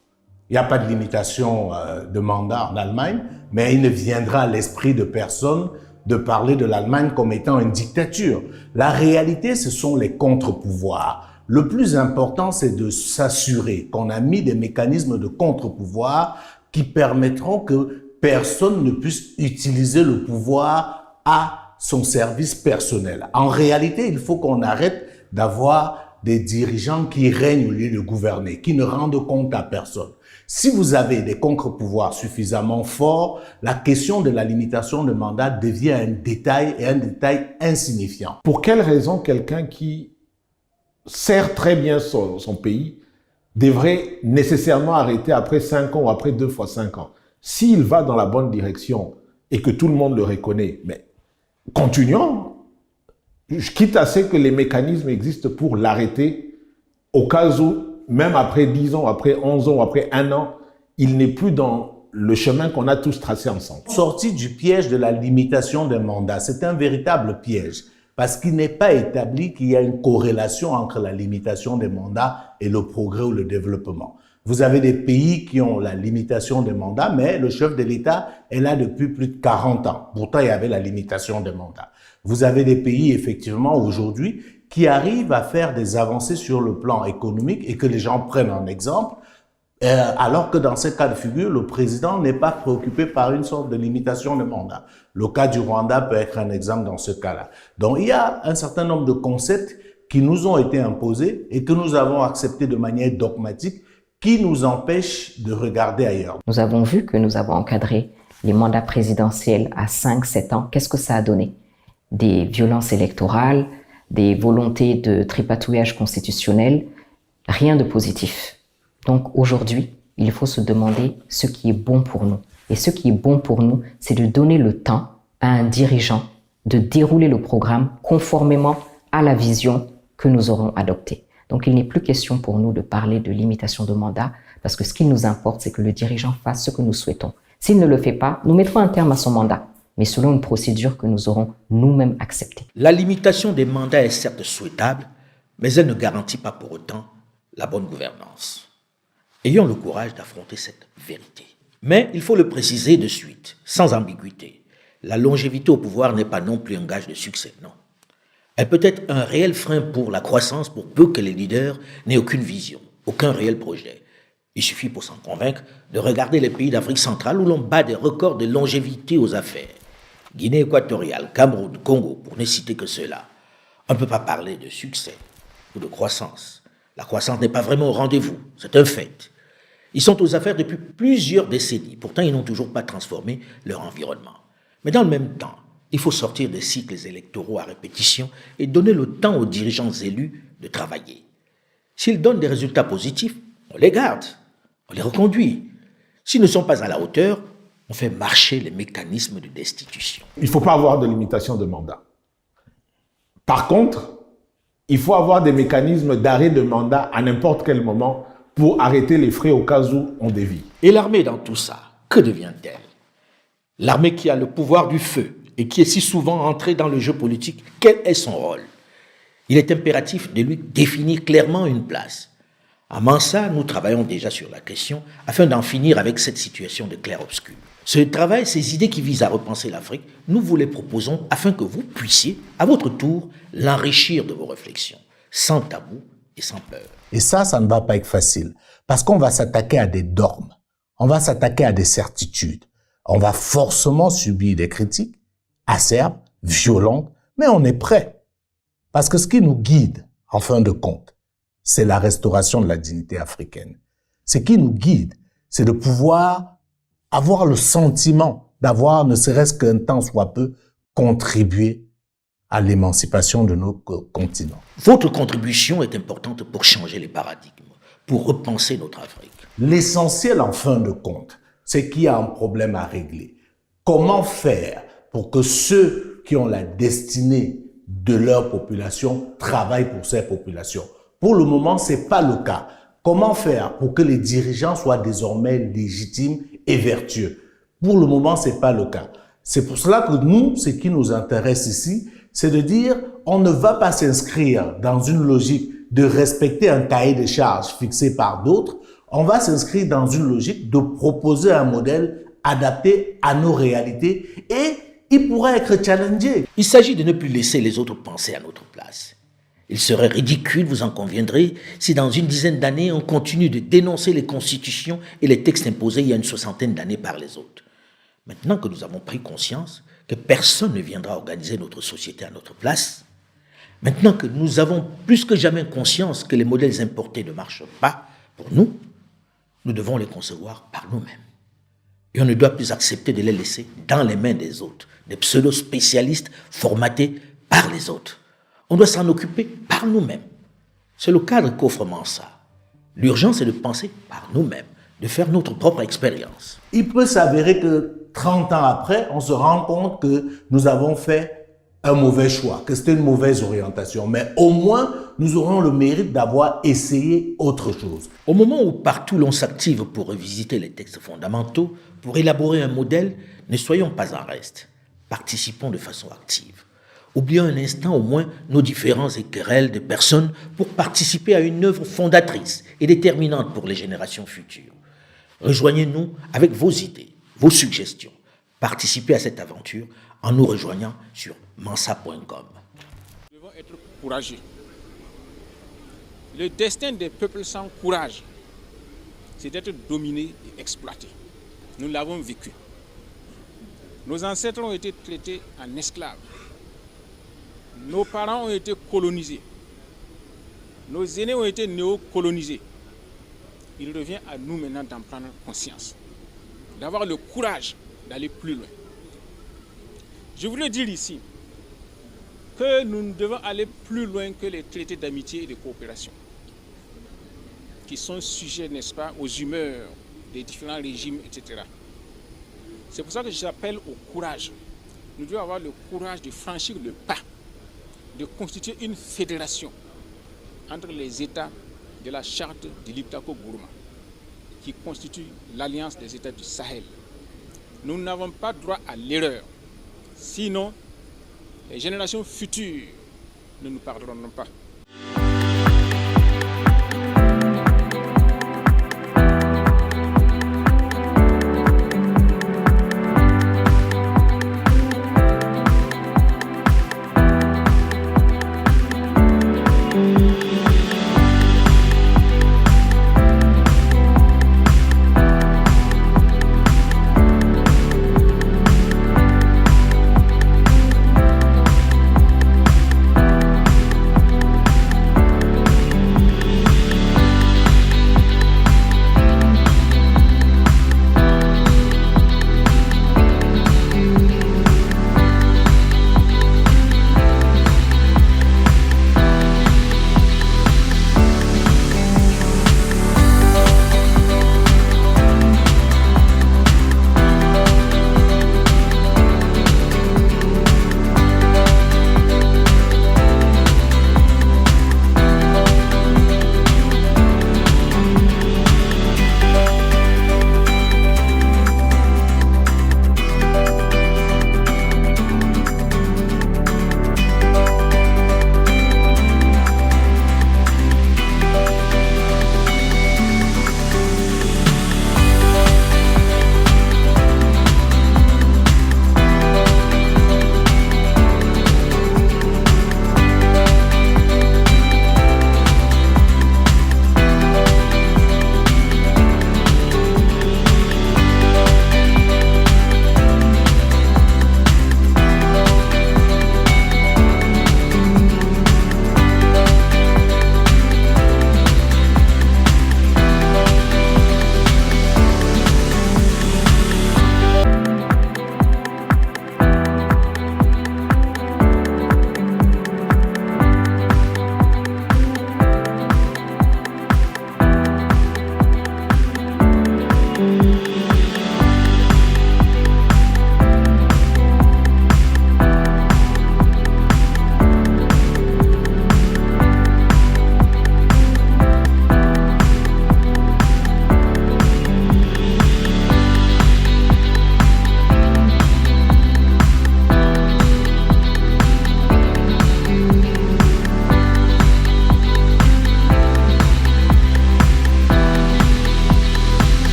Il n'y a pas de limitation de mandat en Allemagne, mais il ne viendra à l'esprit de personne de parler de l'Allemagne comme étant une dictature. La réalité, ce sont les contre-pouvoirs. Le plus important, c'est de s'assurer qu'on a mis des mécanismes de contre-pouvoir qui permettront que personne ne puisse utiliser le pouvoir à son service personnel. En réalité, il faut qu'on arrête d'avoir des dirigeants qui règnent au lieu de gouverner, qui ne rendent compte à personne. Si vous avez des contre-pouvoirs suffisamment forts, la question de la limitation de mandat devient un détail et un détail insignifiant. Pour quelle raison quelqu'un qui sert très bien son pays devrait nécessairement arrêter après 5 ans ou après 2 fois 5 ans? S'il va dans la bonne direction et que tout le monde le reconnaît, mais continuons. Quitte à ce que les mécanismes existent pour l'arrêter, au cas où, même après 10 ans, après 11 ans, après 1 an, il n'est plus dans le chemin qu'on a tous tracé ensemble. Sorti du piège de la limitation des mandats, c'est un véritable piège parce qu'il n'est pas établi qu'il y a une corrélation entre la limitation des mandats et le progrès ou le développement. Vous avez des pays qui ont la limitation des mandats, mais le chef de l'État est là depuis plus de 40 ans. Pourtant, il y avait la limitation des mandats. Vous avez des pays, effectivement, aujourd'hui, qui arrivent à faire des avancées sur le plan économique et que les gens prennent en exemple, alors que dans ces cas de figure, le président n'est pas préoccupé par une sorte de limitation de mandat. Le cas du Rwanda peut être un exemple dans ce cas-là. Donc, il y a un certain nombre de concepts qui nous ont été imposés et que nous avons acceptés de manière dogmatique, qui nous empêche de regarder ailleurs. Nous avons vu que nous avons encadré les mandats présidentiels à 5-7 ans. Qu'est-ce que ça a donné? Des violences électorales, des volontés de tripatouillage constitutionnel, rien de positif. Donc aujourd'hui, il faut se demander ce qui est bon pour nous. Et ce qui est bon pour nous, c'est de donner le temps à un dirigeant de dérouler le programme conformément à la vision que nous aurons adoptée. Donc, il n'est plus question pour nous de parler de limitation de mandat parce que ce qui nous importe, c'est que le dirigeant fasse ce que nous souhaitons. S'il ne le fait pas, nous mettrons un terme à son mandat, mais selon une procédure que nous aurons nous-mêmes acceptée. La limitation des mandats est certes souhaitable, mais elle ne garantit pas pour autant la bonne gouvernance. Ayons le courage d'affronter cette vérité. Mais il faut le préciser de suite, sans ambiguïté. La longévité au pouvoir n'est pas non plus un gage de succès, non. Elle peut être un réel frein pour la croissance pour peu que les leaders n'aient aucune vision, aucun réel projet. Il suffit pour s'en convaincre de regarder les pays d'Afrique centrale où l'on bat des records de longévité aux affaires. Guinée équatoriale, Cameroun, Congo, pour ne citer que ceux-là. On ne peut pas parler de succès ou de croissance. La croissance n'est pas vraiment au rendez-vous, c'est un fait. Ils sont aux affaires depuis plusieurs décennies, pourtant ils n'ont toujours pas transformé leur environnement. Mais dans le même temps, il faut sortir des cycles électoraux à répétition et donner le temps aux dirigeants élus de travailler. S'ils donnent des résultats positifs, on les garde, on les reconduit. S'ils ne sont pas à la hauteur, on fait marcher les mécanismes de destitution. Il ne faut pas avoir de limitation de mandat. Par contre, il faut avoir des mécanismes d'arrêt de mandat à n'importe quel moment pour arrêter les frais au cas où on dévie. Et l'armée dans tout ça, que devient-elle? L'armée qui a le pouvoir du feu et qui est si souvent entrée dans le jeu politique, quel est son rôle? Il est impératif de lui définir clairement une place. À Mansa, nous travaillons déjà sur la question afin d'en finir avec cette situation de clair-obscur. Ce travail, ces idées qui visent à repenser l'Afrique, nous vous les proposons afin que vous puissiez, à votre tour, l'enrichir de vos réflexions, sans tabou et sans peur. Et ça ne va pas être facile, parce qu'on va s'attaquer à des dogmes, on va s'attaquer à des certitudes, on va forcément subir des critiques acerbes, violentes, mais on est prêt. Parce que ce qui nous guide, en fin de compte, c'est la restauration de la dignité africaine. Ce qui nous guide, c'est de pouvoir avoir le sentiment d'avoir, ne serait-ce qu'un temps soit peu, contribué à l'émancipation de notre continent. Votre contribution est importante pour changer les paradigmes, pour repenser notre Afrique. L'essentiel, en fin de compte, c'est qu'il y a un problème à régler. Comment faire pour que ceux qui ont la destinée de leur population travaillent pour ces populations? Pour le moment, c'est pas le cas. Comment faire pour que les dirigeants soient désormais légitimes et vertueux? Pour le moment, c'est pas le cas. C'est pour cela que nous, ce qui nous intéresse ici, c'est de dire, on ne va pas s'inscrire dans une logique de respecter un cahier de charges fixé par d'autres. On va s'inscrire dans une logique de proposer un modèle adapté à nos réalités et il pourrait être challengé. Il s'agit de ne plus laisser les autres penser à notre place. Il serait ridicule, vous en conviendrez, si dans une dizaine d'années, on continue de dénoncer les constitutions et les textes imposés il y a une 60aine d'années par les autres. Maintenant que nous avons pris conscience que personne ne viendra organiser notre société à notre place, maintenant que nous avons plus que jamais conscience que les modèles importés ne marchent pas pour nous, nous devons les concevoir par nous-mêmes. Et on ne doit plus accepter de les laisser dans les mains des autres, des pseudo-spécialistes formatés par les autres. On doit s'en occuper par nous-mêmes. C'est le cadre qu'offre Mansa. L'urgence est de penser par nous-mêmes, de faire notre propre expérience. Il peut s'avérer que 30 ans après, on se rend compte que nous avons fait un mauvais choix, que c'était une mauvaise orientation. Mais au moins, nous aurons le mérite d'avoir essayé autre chose. Au moment où partout l'on s'active pour revisiter les textes fondamentaux, pour élaborer un modèle, ne soyons pas en reste. Participons de façon active. Oublions un instant au moins nos différends et querelles de personnes pour participer à une œuvre fondatrice et déterminante pour les générations futures. Rejoignez-nous avec vos idées, vos suggestions. Participez à cette aventure en nous rejoignant sur mansa.com. Nous devons être courageux. Le destin des peuples sans courage, c'est d'être dominés et exploités. Nous l'avons vécu. Nos ancêtres ont été traités en esclaves. Nos parents ont été colonisés. Nos aînés ont été néocolonisés. Il revient à nous maintenant d'en prendre conscience, d'avoir le courage d'aller plus loin. Je voulais dire ici que nous devons aller plus loin que les traités d'amitié et de coopération, qui sont sujets, n'est-ce pas, aux humeurs des différents régimes, etc. C'est pour ça que j'appelle au courage. Nous devons avoir le courage de franchir le pas, de constituer une fédération entre les États de la charte de l'Iptako-Gourma, qui constitue l'alliance des États du Sahel. Nous n'avons pas droit à l'erreur, sinon les générations futures ne nous pardonneront pas.